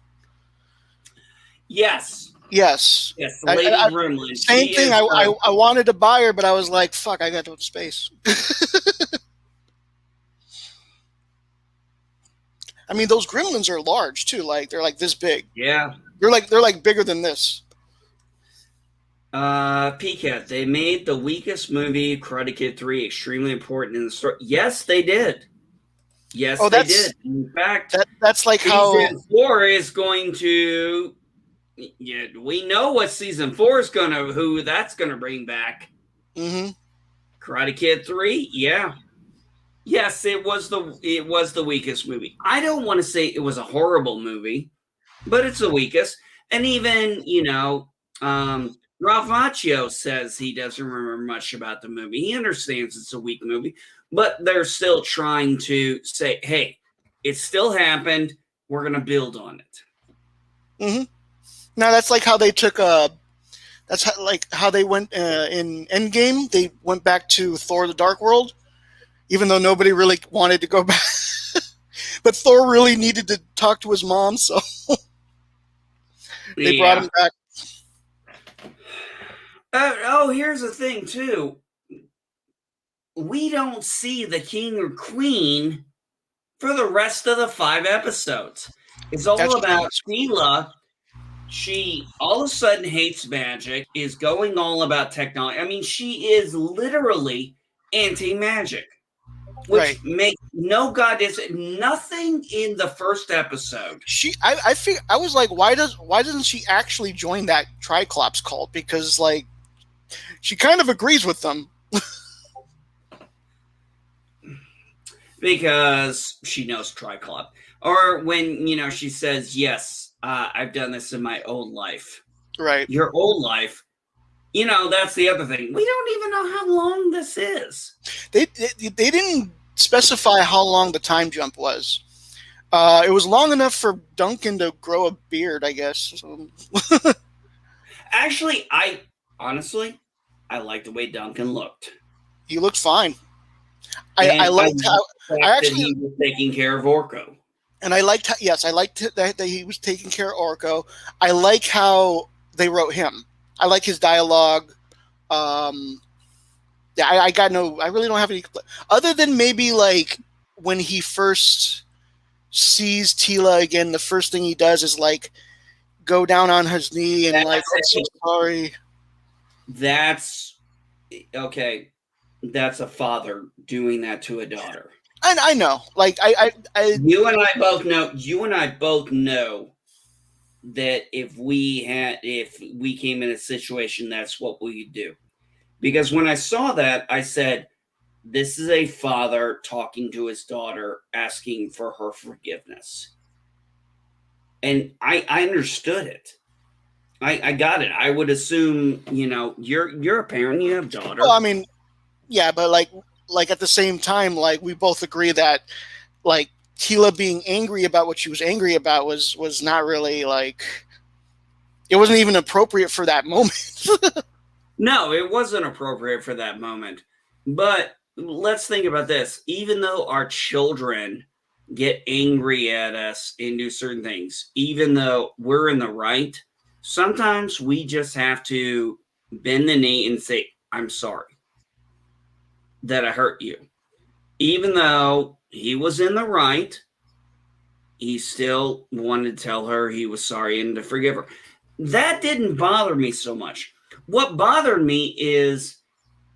Yes. Yes, the lady Gremlin. Same thing. I wanted to buy her, but I was like, "Fuck, I got no space." I mean, those Gremlins are large too. Like they're like this big. Yeah, they're like bigger than this. PCAT, they made the weakest movie, Karate Kid 3, extremely important in the story. Yes, they did. Yes, they did. In fact, that's like season 4 is going to. Yeah, we know what season 4 is who that's gonna bring back. Karate Kid 3, yeah. Yes, it was the weakest movie. I don't want to say it was a horrible movie, but it's the weakest. And even, Ralph Macchio says he doesn't remember much about the movie. He understands it's a weak movie, but they're still trying to say, hey, it still happened. We're going to build on it. Now that's like how they took how they went in Endgame. They went back to Thor: The Dark World, even though nobody really wanted to go back. But Thor really needed to talk to his mom, so they brought him back. Here's the thing too. We don't see the king or queen for the rest of the 5 episodes. It's all about Sheila. She all of a sudden hates magic, is going all about technology. I mean, she is literally anti-magic, which makes no goddamn nothing in the first episode. I was like, why doesn't she actually join that Triclops cult? Because like, she kind of agrees with them. Because she knows Triclops, or when she says yes. I've done this in my old life. Right. Your old life. That's the other thing. We don't even know how long this is. They didn't specify how long the time jump was. It was long enough for Duncan to grow a beard, I guess. So. Actually, honestly, I like the way Duncan looked. He looked fine. I And I liked how like the I fact that actually he was taking care of Orko. and I liked how, yes, I liked that he was taking care of Orko. I like how they wrote him. I like his dialogue. Um, yeah, I really don't have any other than maybe like when he first sees Tila again. The first thing he does is like go down on his knee and like, I'm so sorry. That's okay. That's a father doing that to a daughter. And I know, like You and I both know. You and I both know that if we came in a situation, that's what we'd do. Because when I saw that, I said, "This is a father talking to his daughter, asking for her forgiveness." And I understood it. I got it. I would assume, you're a parent, you have a daughter. Well, I mean, yeah, but like at the same time, like we both agree that like Tila being angry about what she was angry about was not really like it wasn't even appropriate for that moment. No, it wasn't appropriate for that moment. But let's think about this. Even though our children get angry at us and do certain things, even though we're in the right, sometimes we just have to bend the knee and say, I'm sorry that I hurt you. Even though he was in the right, he still wanted to tell her he was sorry and to forgive her. That didn't bother me so much. What bothered me is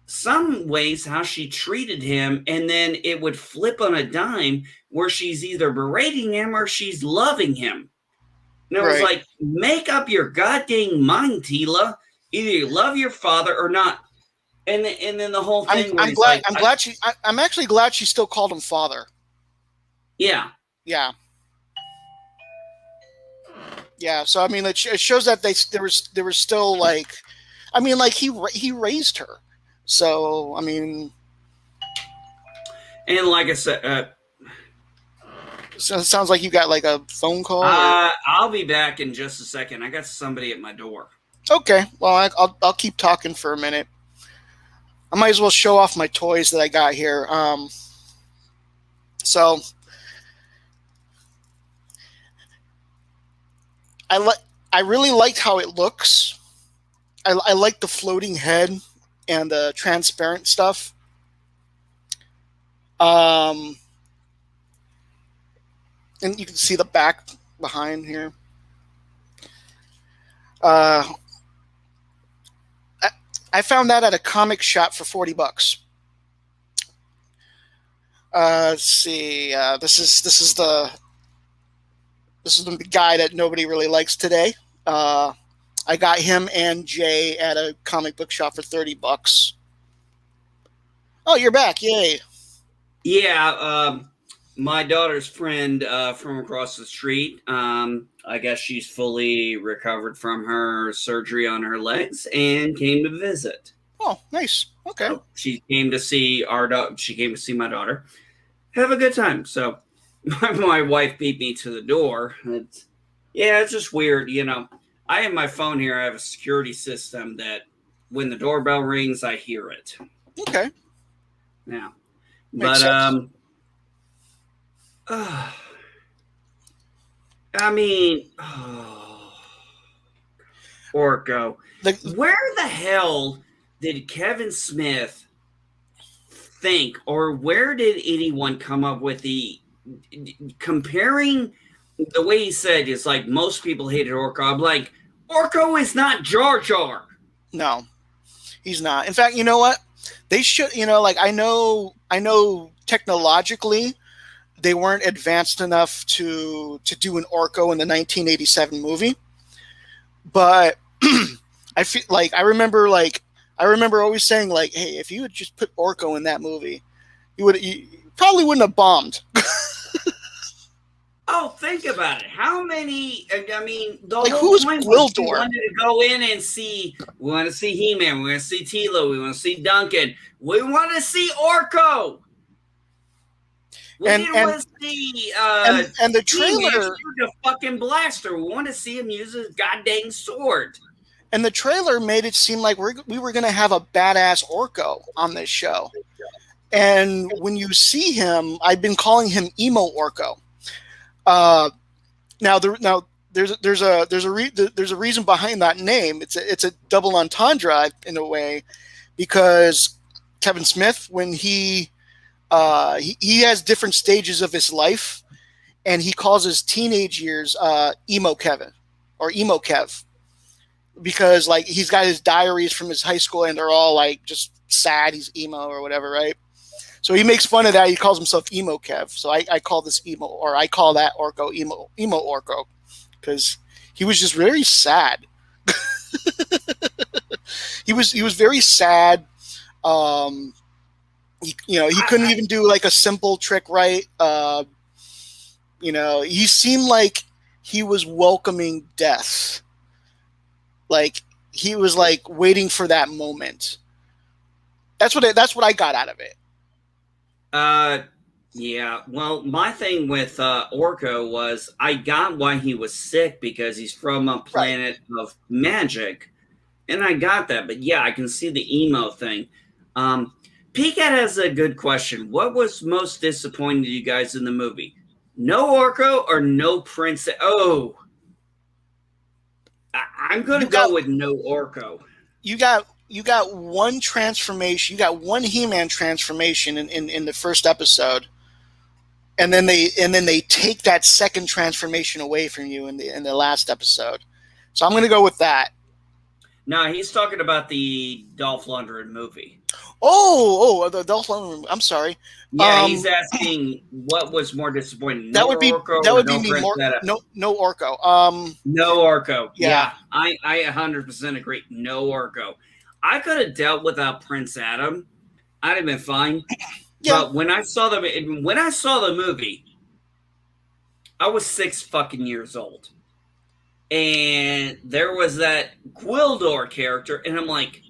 some ways how she treated him, and then it would flip on a dime where she's either berating him or she's loving him. And it was like, make up your goddamn mind, Tila. Either you love your father or not. And then the whole thing. I'm actually glad she still called him father. Yeah. Yeah. Yeah. So I mean, it shows that there was still like, I mean, like he raised her. So I mean, and like I said, so it sounds like you got like a phone call. I'll be back in just a second. I got somebody at my door. Okay. Well, I'll keep talking for a minute. I might as well show off my toys that I got here. So I really liked how it looks. I like the floating head and the transparent stuff. And you can see the back behind here. I found that at a comic shop for $40. Let's see. This is the guy that nobody really likes today. I got him and Jay at a comic book shop for $30. Oh, you're back! Yay! Yeah, my daughter's friend from across the street. I guess she's fully recovered from her surgery on her legs and came to visit. Oh, nice. Okay. So she came to see She came to see my daughter. Have a good time. So my wife beat me to the door. It's just weird, I have my phone here. I have a security system that when the doorbell rings, I hear it. Okay. Yeah. Makes sense. I mean, Orko. Where the hell did Kevin Smith think, or where did anyone come up with the comparing the way he said is like most people hated Orko? I'm like, Orko is not Jar Jar. No, he's not. In fact, you know what? They should, like I know technologically they weren't advanced enough to do an Orko in the 1987 movie. But I feel like I remember always saying like, hey, if you had just put Orko in that movie, you probably wouldn't have bombed. Oh, think about it. How many? I mean, the like whole who's point Gwildor? We wanted to go in and see. We want to see He-Man. We want to see Tila. We want to see Duncan. We want to see Orko. We didn't want to see and the He-Man trailer shoot a fucking blaster. We want to see him use his goddamn sword. and the trailer made it seem like we were going to have a badass Orko on this show. And when you see him, I've been calling him emo Orko. Now there's a reason behind that name. It's a double entendre in a way, because Kevin Smith, when he has different stages of his life, and he calls his teenage years emo Kevin or emo Kev, because like he's got his diaries from his high school and they're all like just sad. He's emo or whatever, right? So he makes fun of that. He calls himself emo Kev. So I call this emo, or I call that Orko emo Orko, because he was just very sad. he was very sad. He couldn't even do like a simple trick right. He seemed like he was welcoming death. Like he was like waiting for that moment. That's what I got out of it. Yeah. Well, my thing with Orko was I got why he was sick, because he's from a planet of magic, and I got that. But yeah, I can see the emo thing. Peacat has a good question. What was most disappointing to you guys in the movie? No Orko or no Princess? Oh, I'm going to go with no Orko. You got one transformation. You got one He-Man transformation in the first episode, and then they take that second transformation away from you in the last episode. So I'm going to go with that. No, he's talking about the Dolph Lundgren movie. The Dolph Lundgren. I'm sorry. Yeah, he's asking what was more disappointing. That would be Orko that would no be me more. No Orko. No Orko. Yeah, I 100% agree. No Orko. I could have dealt without Prince Adam. I'd have been fine. Yeah. But when I saw the movie, I was 6 fucking years old. And there was that Gwildor character, and I'm like,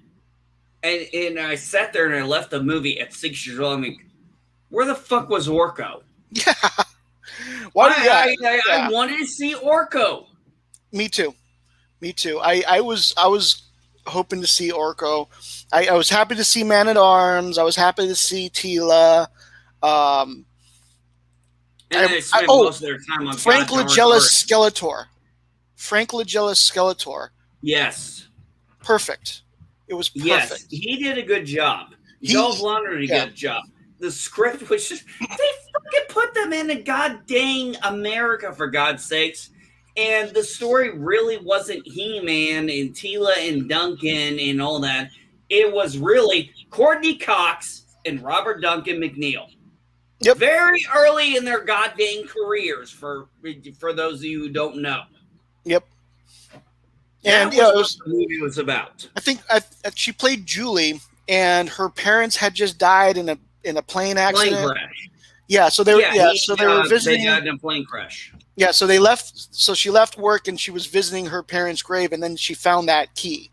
and I sat there and I left the movie at 6 years old. I'm like, where the fuck was Orko? Yeah. I wanted to see Orko. Me too. I was hoping to see Orko. I was happy to see Man at Arms. I was happy to see Teela. And they spent most of their time on Frank Lagella's Skeletor. Frank Lagella's Skeletor. Yes. Perfect. It was perfect. Yes, he did a good job. Dolph Lundgren did a good job. The script was just, they fucking put them in a goddamn America, for God's sakes. And the story really wasn't He-Man and Teela and Duncan and all that. It was really Courtney Cox and Robert Duncan McNeil. Yep. Very early in their goddamn careers, for those of you who don't know. Yep. And it was what the movie was about. I think she played Julie, and her parents had just died in a plane accident. Plane crash. Yeah, so they were visiting. They died in a plane crash. Yeah, so they left. So she left work, and she was visiting her parents' grave, and then she found that key,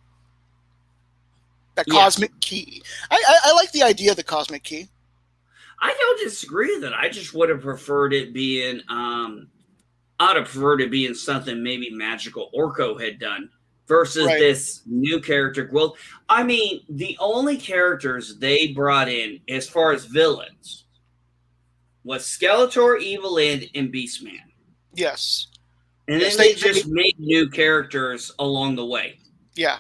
that cosmic key. I like the idea of the cosmic key. I don't disagree with it. I just would have preferred it being. I'd have preferred it being something maybe magical Orko had done versus this new character. Well, I mean, the only characters they brought in as far as villains was Skeletor, Evil Ed, and Beastman. Yes. And then they just made new characters along the way. Yeah.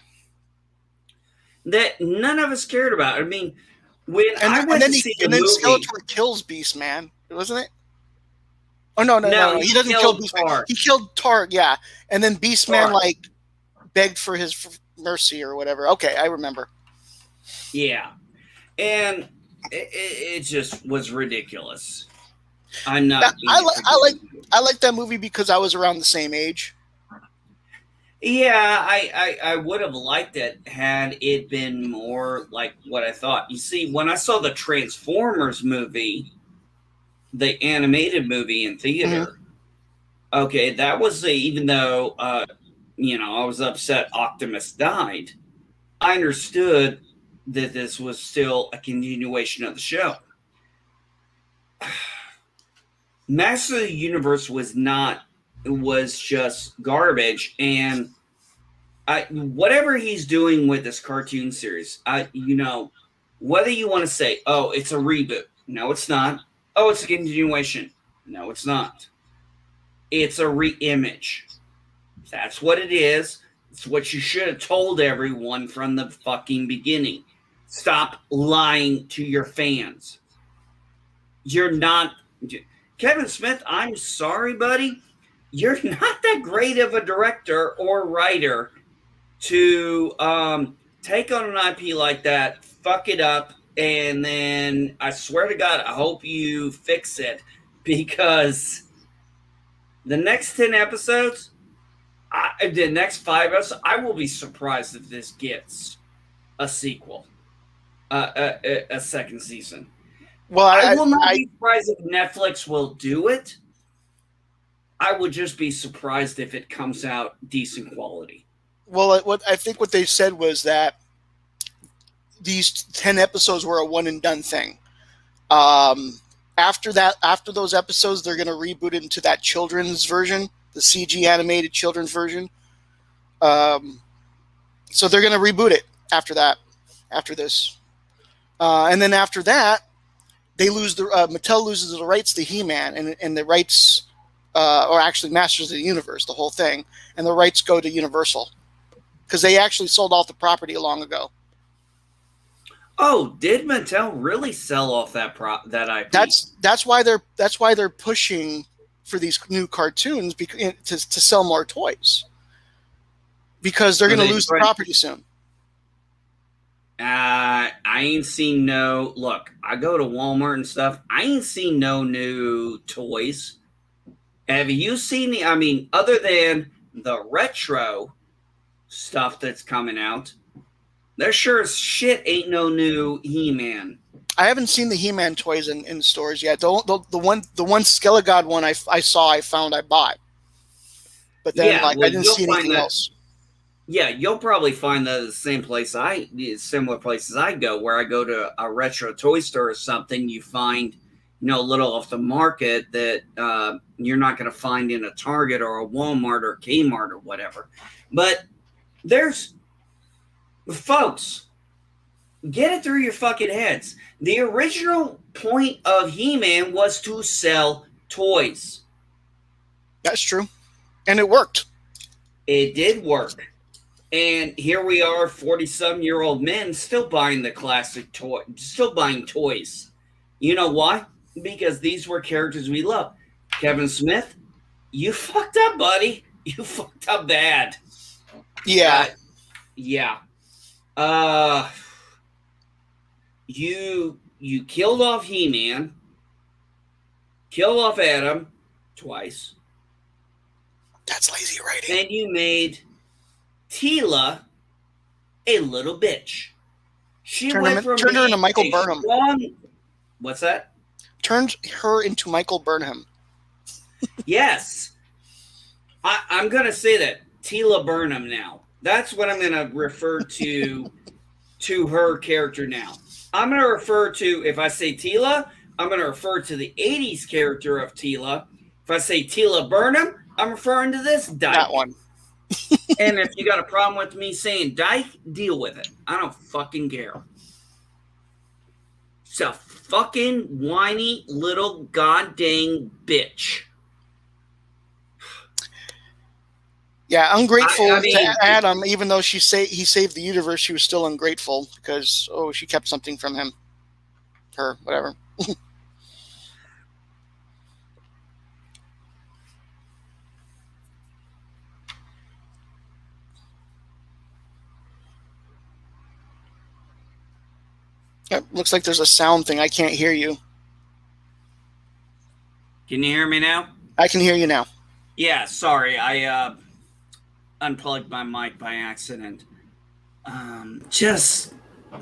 That none of us cared about. I mean, when I went to see the movie... Skeletor kills Beastman, wasn't it? Oh, no. He doesn't kill Beastman. He killed Targ, yeah. And then Beastman, begged for his mercy or whatever. Okay, I remember. Yeah. And it just was ridiculous. I'm not... I like that movie because I was around the same age. Yeah, I would have liked it had it been more like what I thought. You see, when I saw the Transformers movie... the animated movie in theater. Okay, that was even though I was upset Optimus died, I understood that this was still a continuation of the show. Master of the Universe was just garbage, and whatever he's doing with this cartoon series, whether you want to say, oh, it's a reboot, no, it's not. Oh, it's a continuation, no, it's not. It's a reimage. That's what it is. It's what you should have told everyone from the fucking beginning. Stop lying to your fans. You're not Kevin Smith. I'm sorry, buddy. You're not that great of a director or writer to take on an IP like that, fuck it up, and then I swear to God, I hope you fix it, because the next 10 episodes, the next 5 episodes, I will be surprised if this gets a sequel, a second season. Well, I will not be surprised if Netflix will do it. I would just be surprised if it comes out decent quality. Well, I think what they said was that these 10 episodes were a one and done thing. After those episodes, they're going to reboot it into that children's version, the CG animated children's version. So they're going to reboot it after this. And then after that, Mattel loses the rights to He-Man and the rights, or actually Masters of the Universe, the whole thing, and the rights go to Universal, because they actually sold off the property long ago. Oh, did Mattel really sell off that IP? That's why they're pushing for these new cartoons to sell more toys, because they're going to lose the property soon. I ain't seen no. Look, I go to Walmart and stuff. I ain't seen no new toys. Have you seen the? I mean, other than the retro stuff that's coming out, there sure as shit ain't no new He-Man. I haven't seen the He-Man toys in stores yet. The one Skelegod one I found, I bought. But then I didn't see anything else. Yeah, you'll probably find that at the similar places I go, where I go to a retro toy store or something. You find, a little off the market that you're not going to find in a Target or a Walmart or Kmart or whatever. But folks, get it through your fucking heads. The original point of He-Man was to sell toys. That's true. And it worked. It did work. And here we are, 47-year-old men, still buying the classic toy, still buying toys. You know why? Because these were characters we love. Kevin Smith, you fucked up, buddy. You fucked up bad. Yeah. Yeah. You killed off He-Man, killed off Adam twice. That's lazy writing. And you made Teela a little bitch. She turned her into Michael Burnham. What's that? Turned her into Michael Burnham. Yes. I'm going to say that. Teela Burnham now. That's what I'm going to refer to her character now. I'm going to refer to, if I say Teela, I'm going to refer to the 80s character of Teela. If I say Teela Burnham, I'm referring to this dyke. That one. And if you got a problem with me saying dyke, deal with it. I don't fucking care. It's a fucking whiny little goddamn bitch. Yeah, ungrateful to Adam, even though he saved the universe, she was still ungrateful because, she kept something from him. Her, whatever. Yep, looks like there's a sound thing. I can't hear you. Can you hear me now? I can hear you now. Yeah, sorry. I unplugged my mic by accident. Just,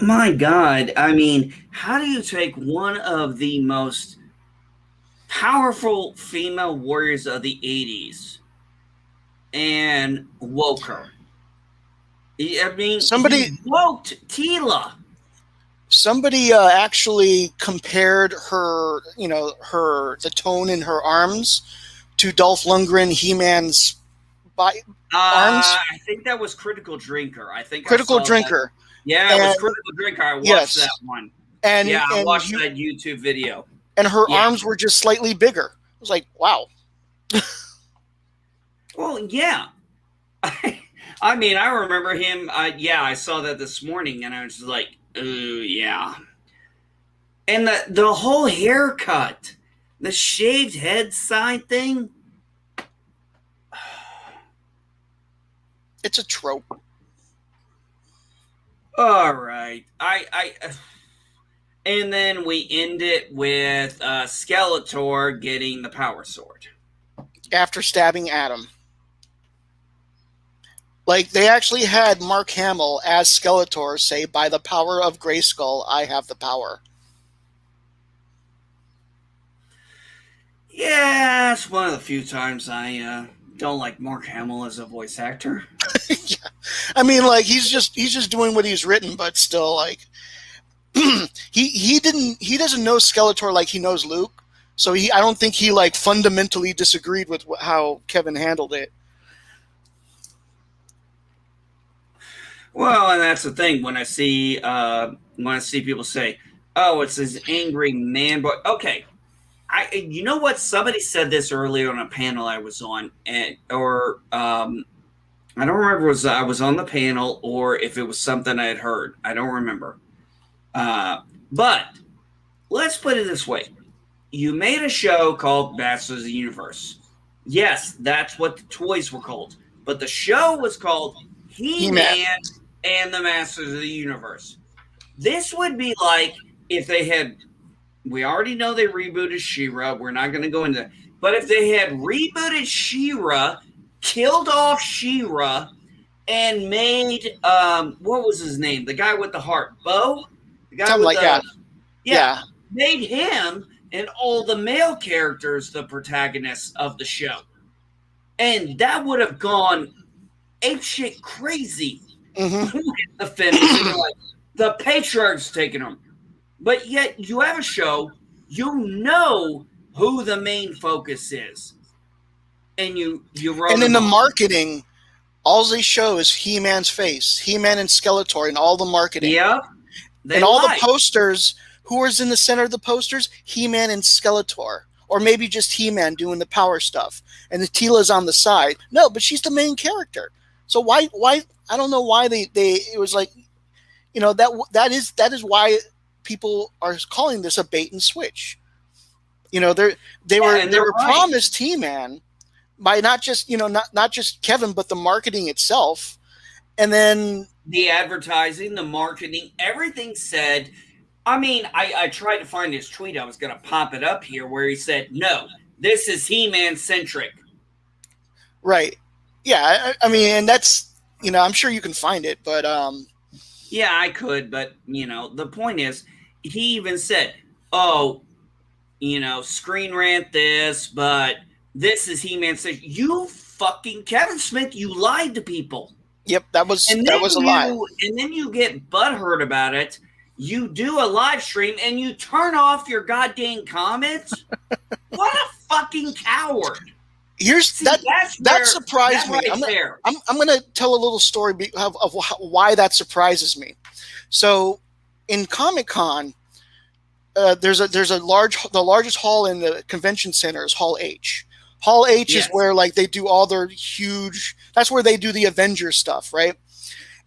my God. I mean, how do you take one of the most powerful female warriors of the 80s and woke her? I mean, somebody woke Teela. Somebody actually compared her, the tone in her arms to Dolph Lundgren, He-Man's arms. I think that was Critical Drinker. I think I Critical saw that. Drinker. Yeah, it was And Critical Drinker. I watched that yes, one. and Yeah, I and watched you, that YouTube video. and her Yeah. arms were just slightly bigger. I was like, wow. Well, yeah. I mean, I remember him. Yeah, I saw that this morning, and I was just like, "Ooh, yeah." And the whole haircut, the shaved head side thing. It's a trope. All right, and then we end it with Skeletor getting the power sword After stabbing Adam. Like, they actually had Mark Hamill as Skeletor say, "By the power of Grayskull, I have the power." Yeah, it's one of the few times I don't like Mark Hamill as a voice actor. Yeah. I mean, like, he's just doing what he's written, but still, like, he doesn't know Skeletor like he knows Luke, so I don't think he like fundamentally disagreed with how Kevin handled it. Well, and that's the thing when I see people say, "Oh, it's this angry man boy." Okay, you know what? Somebody said this earlier on a panel I was on, I don't remember if I was on the panel or if it was something I had heard. I don't remember. But let's put it this way: you made a show called Masters of the Universe. Yes, that's what the toys were called, but the show was called He-Man and the Masters of the Universe. This would be like if they had. We already know they rebooted She-Ra. We're not going to go into that. But if they had rebooted She-Ra, killed off She-Ra, and made what was his name? The guy with the heart, Bo. The guy Something with like that. Yeah. Made him and all the male characters the protagonists of the show, and that would have gone apeshit crazy. Mm-hmm. The finish, like the patriarch's taking them. But yet you have a show, you know who the main focus is, and you wrote. And in the marketing, all they show is He-Man's face, He-Man and Skeletor, and all the marketing. Yeah, and all the posters. Who is in the center of the posters? He-Man and Skeletor, or maybe just He-Man doing the power stuff, and the Teela's on the side. No, but she's the main character. So why? I don't know why they. It was like, that is why people are calling this a bait and switch. They were promised He-Man by not just not just Kevin, but the marketing itself, and then the advertising, the marketing, everything said. I mean, I tried to find his tweet. I was going to pop it up here where he said, "No, this is He-Man centric." Right. Yeah. I mean, and that's I'm sure you can find it, but yeah, I could, but the point is, he even said, "Oh, Screen Rant this, but this is He-Man centric." You fucking Kevin Smith, you lied to people. Yep, that was a lie. And then you get butthurt about it. You do a live stream and you turn off your goddamn comments. What a fucking coward! That surprised me. I'm going to tell a little story of why that surprises me. So, in Comic-Con, there's the largest hall in the convention center is Hall H. Hall H is where like they do all their huge. That's where they do the Avengers stuff, right?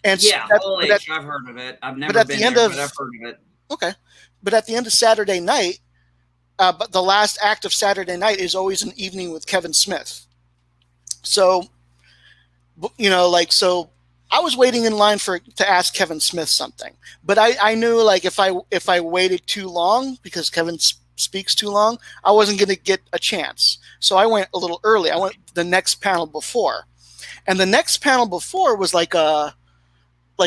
And Hall H. I've heard of it. I've never been there, but I've heard of it. Okay, but at the end of Saturday night, but the last act of Saturday night is always an evening with Kevin Smith. So, so I was waiting in line to ask Kevin Smith something, but I knew like if I waited too long because Kevin speaks too long, I wasn't going to get a chance. So I went a little early. I went the next panel before, and the next panel before was like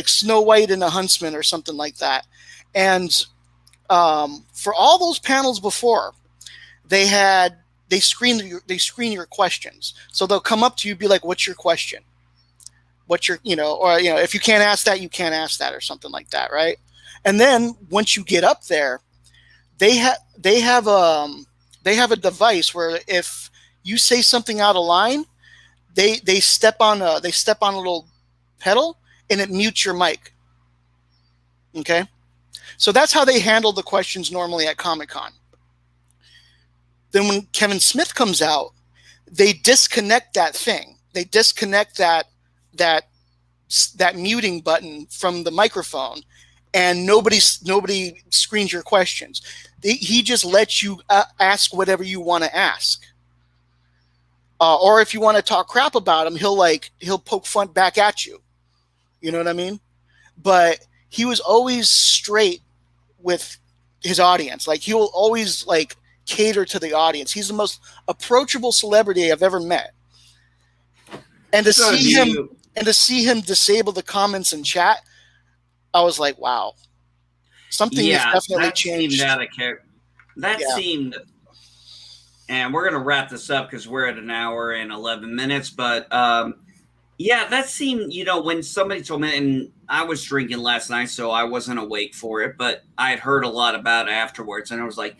Snow White and the Huntsman or something like that. And for all those panels before, they screen your questions. So they'll come up to you, be like, "What's your question? What's your, if you can't ask that, you can't ask that," or something like that, right? And then once you get up there, they have a device where if you say something out of line, they step on a little pedal and it mutes your mic. Okay, so that's how they handle the questions normally at Comic-Con. Then when Kevin Smith comes out, they disconnect that thing. They disconnect that muting button from the microphone, and nobody screens your questions. He just lets you ask whatever you want to ask. Or if you want to talk crap about him, he'll poke fun back at you. You know what I mean? But he was always straight with his audience. Like, he will always like cater to the audience. He's the most approachable celebrity I've ever met. And to see him disable the comments in chat, I was like, wow. Something has definitely changed. Seemed, and we're going to wrap this up because we're at an hour and 11 minutes. But that seemed, when somebody told me, and I was drinking last night, so I wasn't awake for it, but I had heard a lot about it afterwards. And I was like,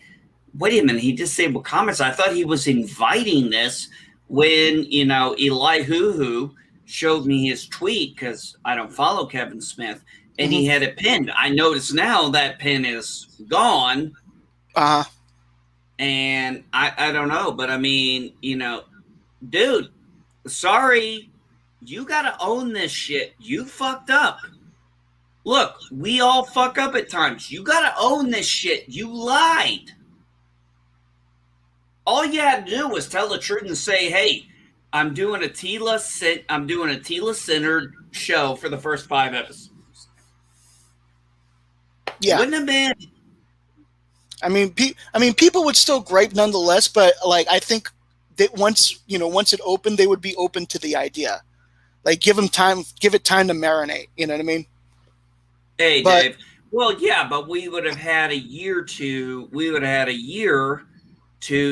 wait a minute, he disabled comments. I thought he was inviting this when, Eli Hoo showed me his tweet, because I don't follow Kevin Smith, and he had it pinned. I notice now that pin is gone. And I don't know, but I mean, dude, sorry, you got to own this shit. You fucked up. Look, we all fuck up at times. You got to own this shit. You lied. All you had to do was tell the truth and say, hey, I'm doing a Tila-centered show for the first 5 episodes. Yeah. Wouldn't have been. I mean, people would still gripe nonetheless, but like, I think that once it opened, they would be open to the idea. Like, give it time to marinate. You know what I mean? Hey, Dave. Well, yeah, but we would have had a year to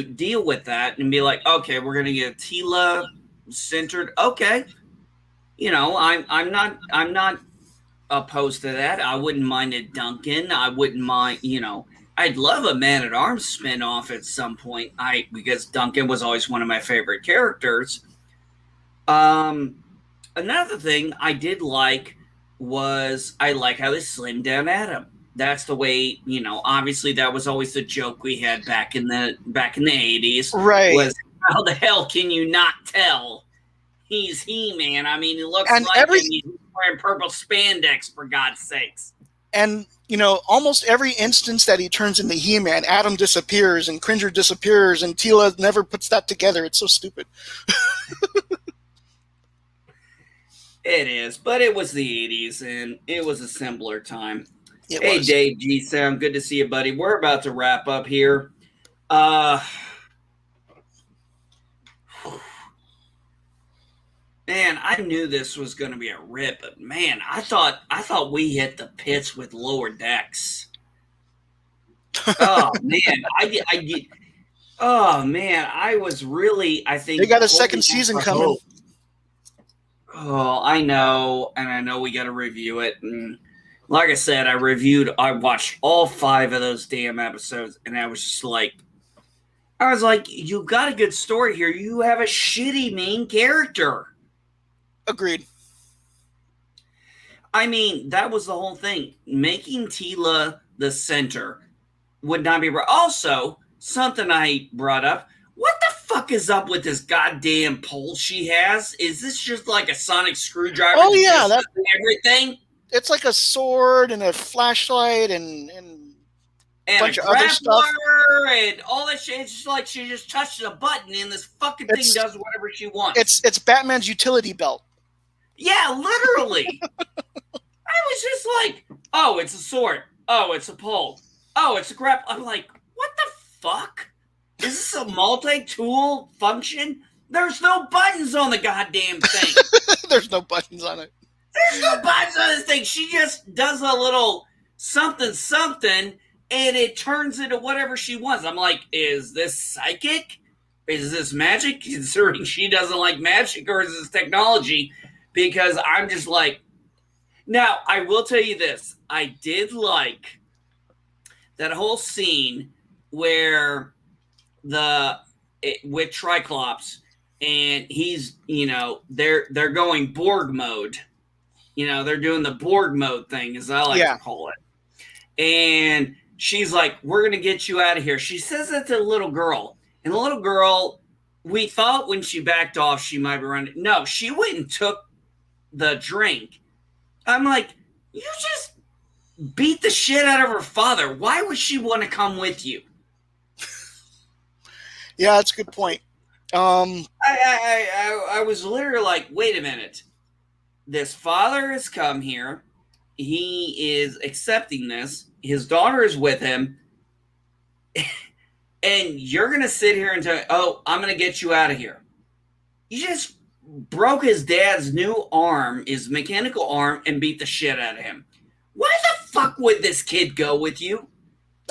deal with that and be like, okay, we're going to get Tila centered. Okay. I'm not opposed to that. I wouldn't mind a Duncan. I wouldn't mind, I'd love a Man-at-Arms spinoff at some point. Because Duncan was always one of my favorite characters. Another thing I did like was I like how they slimmed down Adam. That's the way, obviously that was always the joke we had back in the 80s. Right. Was, how the hell can you not tell he's He-Man? I mean, he looks like he's wearing purple spandex, for God's sakes. And, almost every instance that he turns into He-Man, Adam disappears and Cringer disappears and Tila never puts that together. It's so stupid. It is, but it was the 80s and it was a simpler time. Hey, Dave G-Sound, good to see you, buddy. We're about to wrap up here. Man, I knew this was going to be a rip, but man, I thought we hit the pits with Lower Decks. Oh man, I was really, I think they got a second season coming. Oh, I know, and I know we got to review it. And like I said, I watched all 5 of those damn episodes, and I was like, you got a good story here. You have a shitty main character. Agreed. I mean, that was the whole thing. Making Tila the center would not be right. Also, something I brought up. What the fuck is up with this goddamn pole she has? Is this just like a sonic screwdriver? Oh, yeah. That's everything? It's like a sword and a flashlight and a bunch of other stuff. And all that shit. It's just like she just touches a button and this fucking thing does whatever she wants. It's Batman's utility belt. Yeah, literally. I was just like, oh, it's a sword. Oh, it's a pole. Oh, it's a grab. I'm like, what the fuck? Is this a multi-tool function? There's no buttons on the goddamn thing. There's no buttons on it. There's no buttons on this thing. She just does a little something, and it turns into whatever she wants. I'm like, is this psychic? Is this magic? Considering she doesn't like magic, or is this technology? Because I'm just like, Now, I will tell you this. I did like that whole scene where with Triclops and he's, they're going Borg mode. They're doing the Borg mode thing, as I like to Yeah. call it. And she's like, "We're going to get you out of here." She says that to the little girl. And the little girl, we thought when she backed off, she might be running. No, she went and took the drink. I'm like, you just beat the shit out of her father. Why would she want to come with you? Yeah, that's a good point. I was literally like, wait a minute. This father has come here. He is accepting this. His daughter is with him. And you're going to sit here and tell, "Oh, I'm going to get you out of here." You just broke his dad's new arm, his mechanical arm, and beat the shit out of him. Why the fuck would this kid go with you?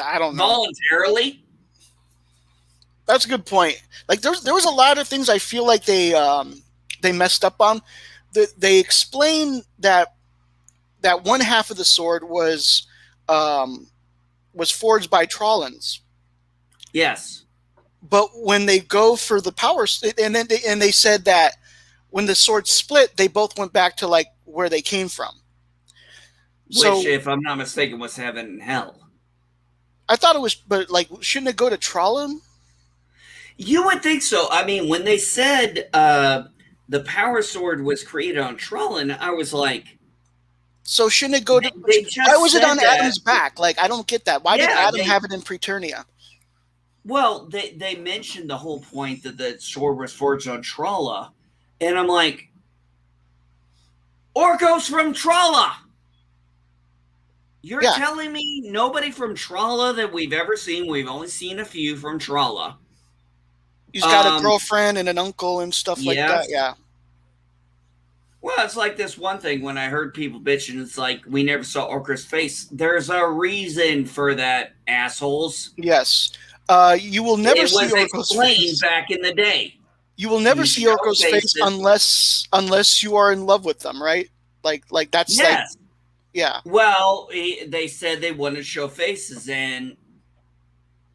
I don't know. Voluntarily? That's a good point. Like there was a lot of things I feel like they messed up on. They explain that one half of the sword was forged by Trollans. Yes. But when they go for the power, and they said that when the sword split, they both went back to like where they came from. Which, if I'm not mistaken, was heaven and hell. I thought it was, but like, shouldn't it go to Trollan? You would think so. I mean, when they said the power sword was created on Trollan, I was like, so shouldn't it go to? Why was it on Adam's back? Like, I don't get that. Why did Adam have it in Preternia? Well, they mentioned the whole point that the sword was forged on Tralla, and I'm like, Orcos from Tralla. You're telling me nobody from Tralla that we've ever seen? We've only seen a few from Tralla. He's got a girlfriend and an uncle and stuff like that. Yeah. Well, it's like this one thing when I heard people bitching. It's like, we never saw Orca's face. There's a reason for that, assholes. Yes. You will never see Orco's face back in the day. You will never see Orco's face unless you are in love with them, right? Like that's like, yeah. Well, they said they wouldn't show faces, and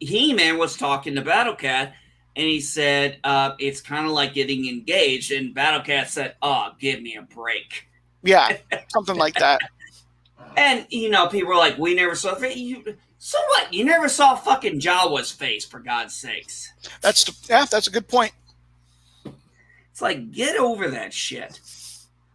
He-Man was talking to Battlecat, and he said it's kind of like getting engaged, and Battlecat said, "Oh, give me a break." Yeah, something like that. And people were like, "We never saw face." So what? You never saw fucking Jawa's face, for God's sakes. That's a good point. It's like, get over that shit.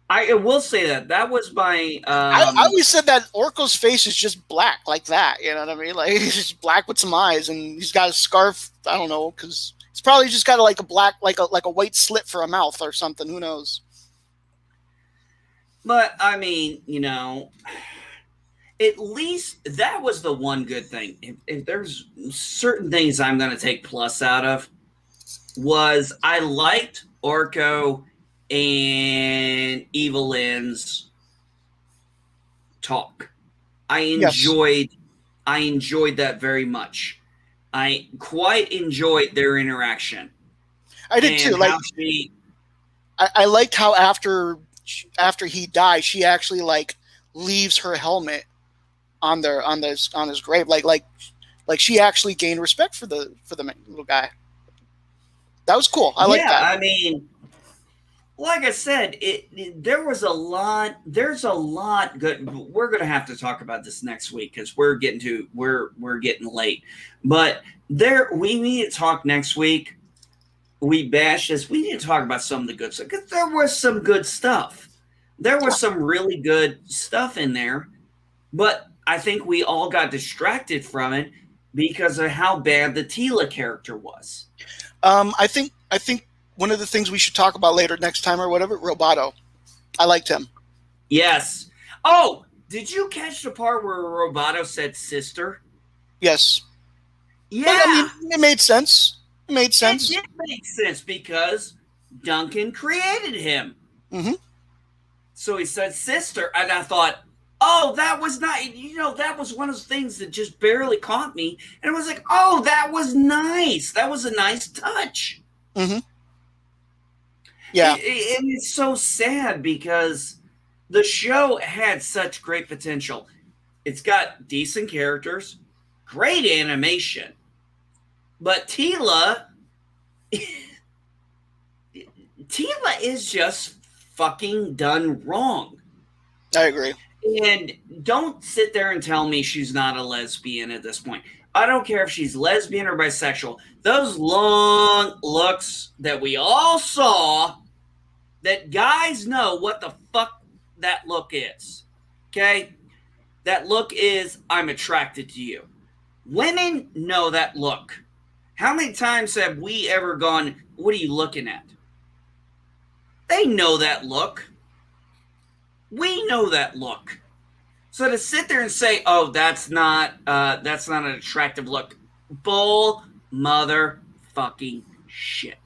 I will say that was my. I always said that Orko's face is just black, like that. You know what I mean? Like, he's just black with some eyes, and he's got a scarf. I don't know, because he's probably just got like a black, like a white slit for a mouth or something. Who knows? But I mean, at least that was the one good thing. If there's certain things I'm going to take plus out of, was I liked Orko and Evelyn's talk. I enjoyed that very much. I quite enjoyed their interaction. I did too. Like, I liked how after he died, she actually like leaves her helmet on his grave. Like she actually gained respect for the little guy. That was cool. I like that. I mean, like I said, there's a lot good. We're going to have to talk about this next week because we're getting late. But we need to talk next week. We bash this. We need to talk about some of the good stuff because there was some good stuff. There was some really good stuff in there, but I think we all got distracted from it because of how bad the Teela character was. I think one of the things we should talk about later next time or whatever, Roboto. I liked him. Yes. Oh, did you catch the part where Roboto said sister? Yes. Yeah. But, I mean, it made sense. It did make sense because Duncan created him. Mm-hmm. So he said sister, and I thought, oh, that was not, that was one of those things that just barely caught me. And it was like, oh, that was nice. That was a nice touch. Mm-hmm. Yeah. And it's so sad because The show had such great potential. It's got decent characters, great animation, but Tila is just fucking done wrong. I agree. And don't sit there and tell me she's not a lesbian at this point. I don't care if she's lesbian or bisexual. Those long looks that we all saw, that guys know what the fuck that look is. Okay? That look is, I'm attracted to you. Women know that look. How many times have we ever gone, what are you looking at? They know that look. We know that look. So to sit there and say, "Oh, that's not an attractive look," bull motherfucking shit.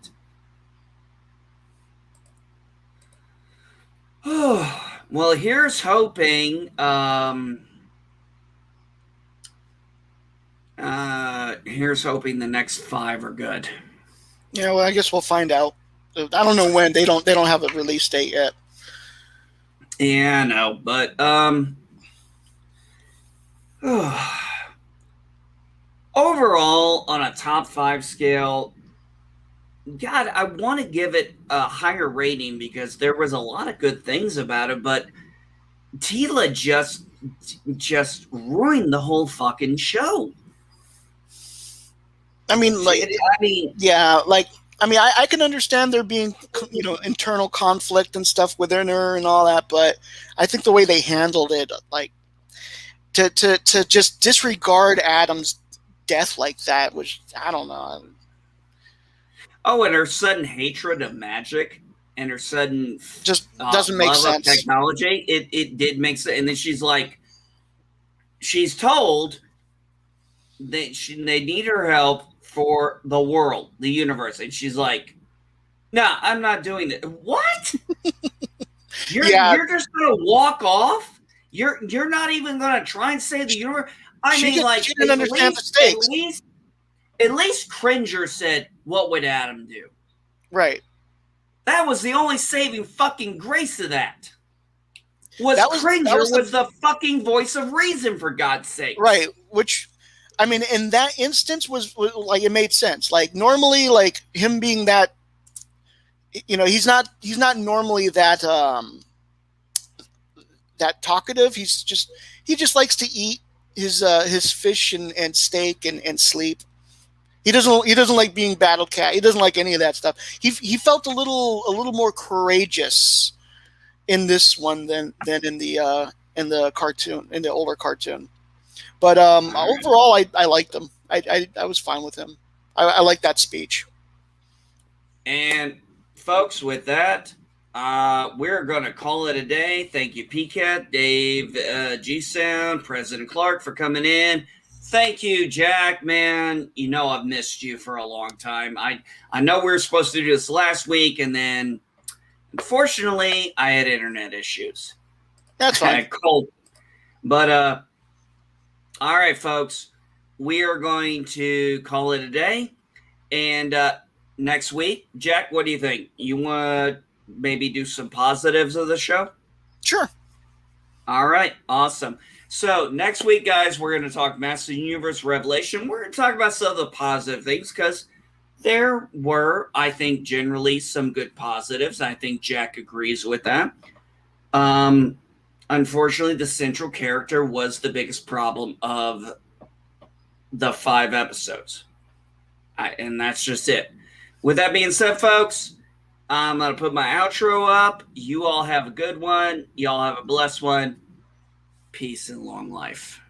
Well, here's hoping. Here's hoping the next 5 are good. Yeah, well, I guess we'll find out. I don't know when. They don't have a release date yet. Yeah, I know, but overall, on a top 5 scale, God, I want to give it a higher rating because there was a lot of good things about it, but Tila just ruined the whole fucking show. I mean, I can understand there being, internal conflict and stuff within her and all that, but I think the way they handled it, like to just disregard Adam's death like that was, I don't know. Oh, and her sudden hatred of magic and her sudden just doesn't make sense. Technology, it did make sense. And then she's told that they need her help for the world, the universe, and she's like, "No, I'm not doing that." What? You're just gonna walk off? You're not even gonna try and save the universe? She didn't understand the stakes. At least Cringer said, "What would Adam do?" Right. That was the only saving fucking grace of that. Cringer was the fucking voice of reason, for God's sake. Right. Which, I mean, in that instance was like, it made sense. Like normally, like him being that, he's not normally that that talkative. He just likes to eat his fish and steak and sleep. He doesn't like being battle cat. He doesn't like any of that stuff. He felt a little more courageous in this one than in the cartoon, in the older cartoon. But overall, I liked him. I was fine with him. I like that speech. And folks, with that, we're going to call it a day. Thank you, PCAT, Dave, G-Sound, President Clark for coming in. Thank you, Jack, man. I've missed you for a long time. I know we were supposed to do this last week, and then, unfortunately, I had internet issues. That's fine. I had cold. But, all right, folks. We are going to call it a day. And next week, Jack, what do you think? You want to maybe do some positives of the show? Sure. All right. Awesome. So next week, guys, we're going to talk Master Universe Revelation. We're going to talk about some of the positive things because there were, I think, generally some good positives. I think Jack agrees with that. Unfortunately, the central character was the biggest problem of the 5 episodes. And that's just it. With that being said, folks, I'm going to put my outro up. You all have a good one. Y'all have a blessed one. Peace and long life.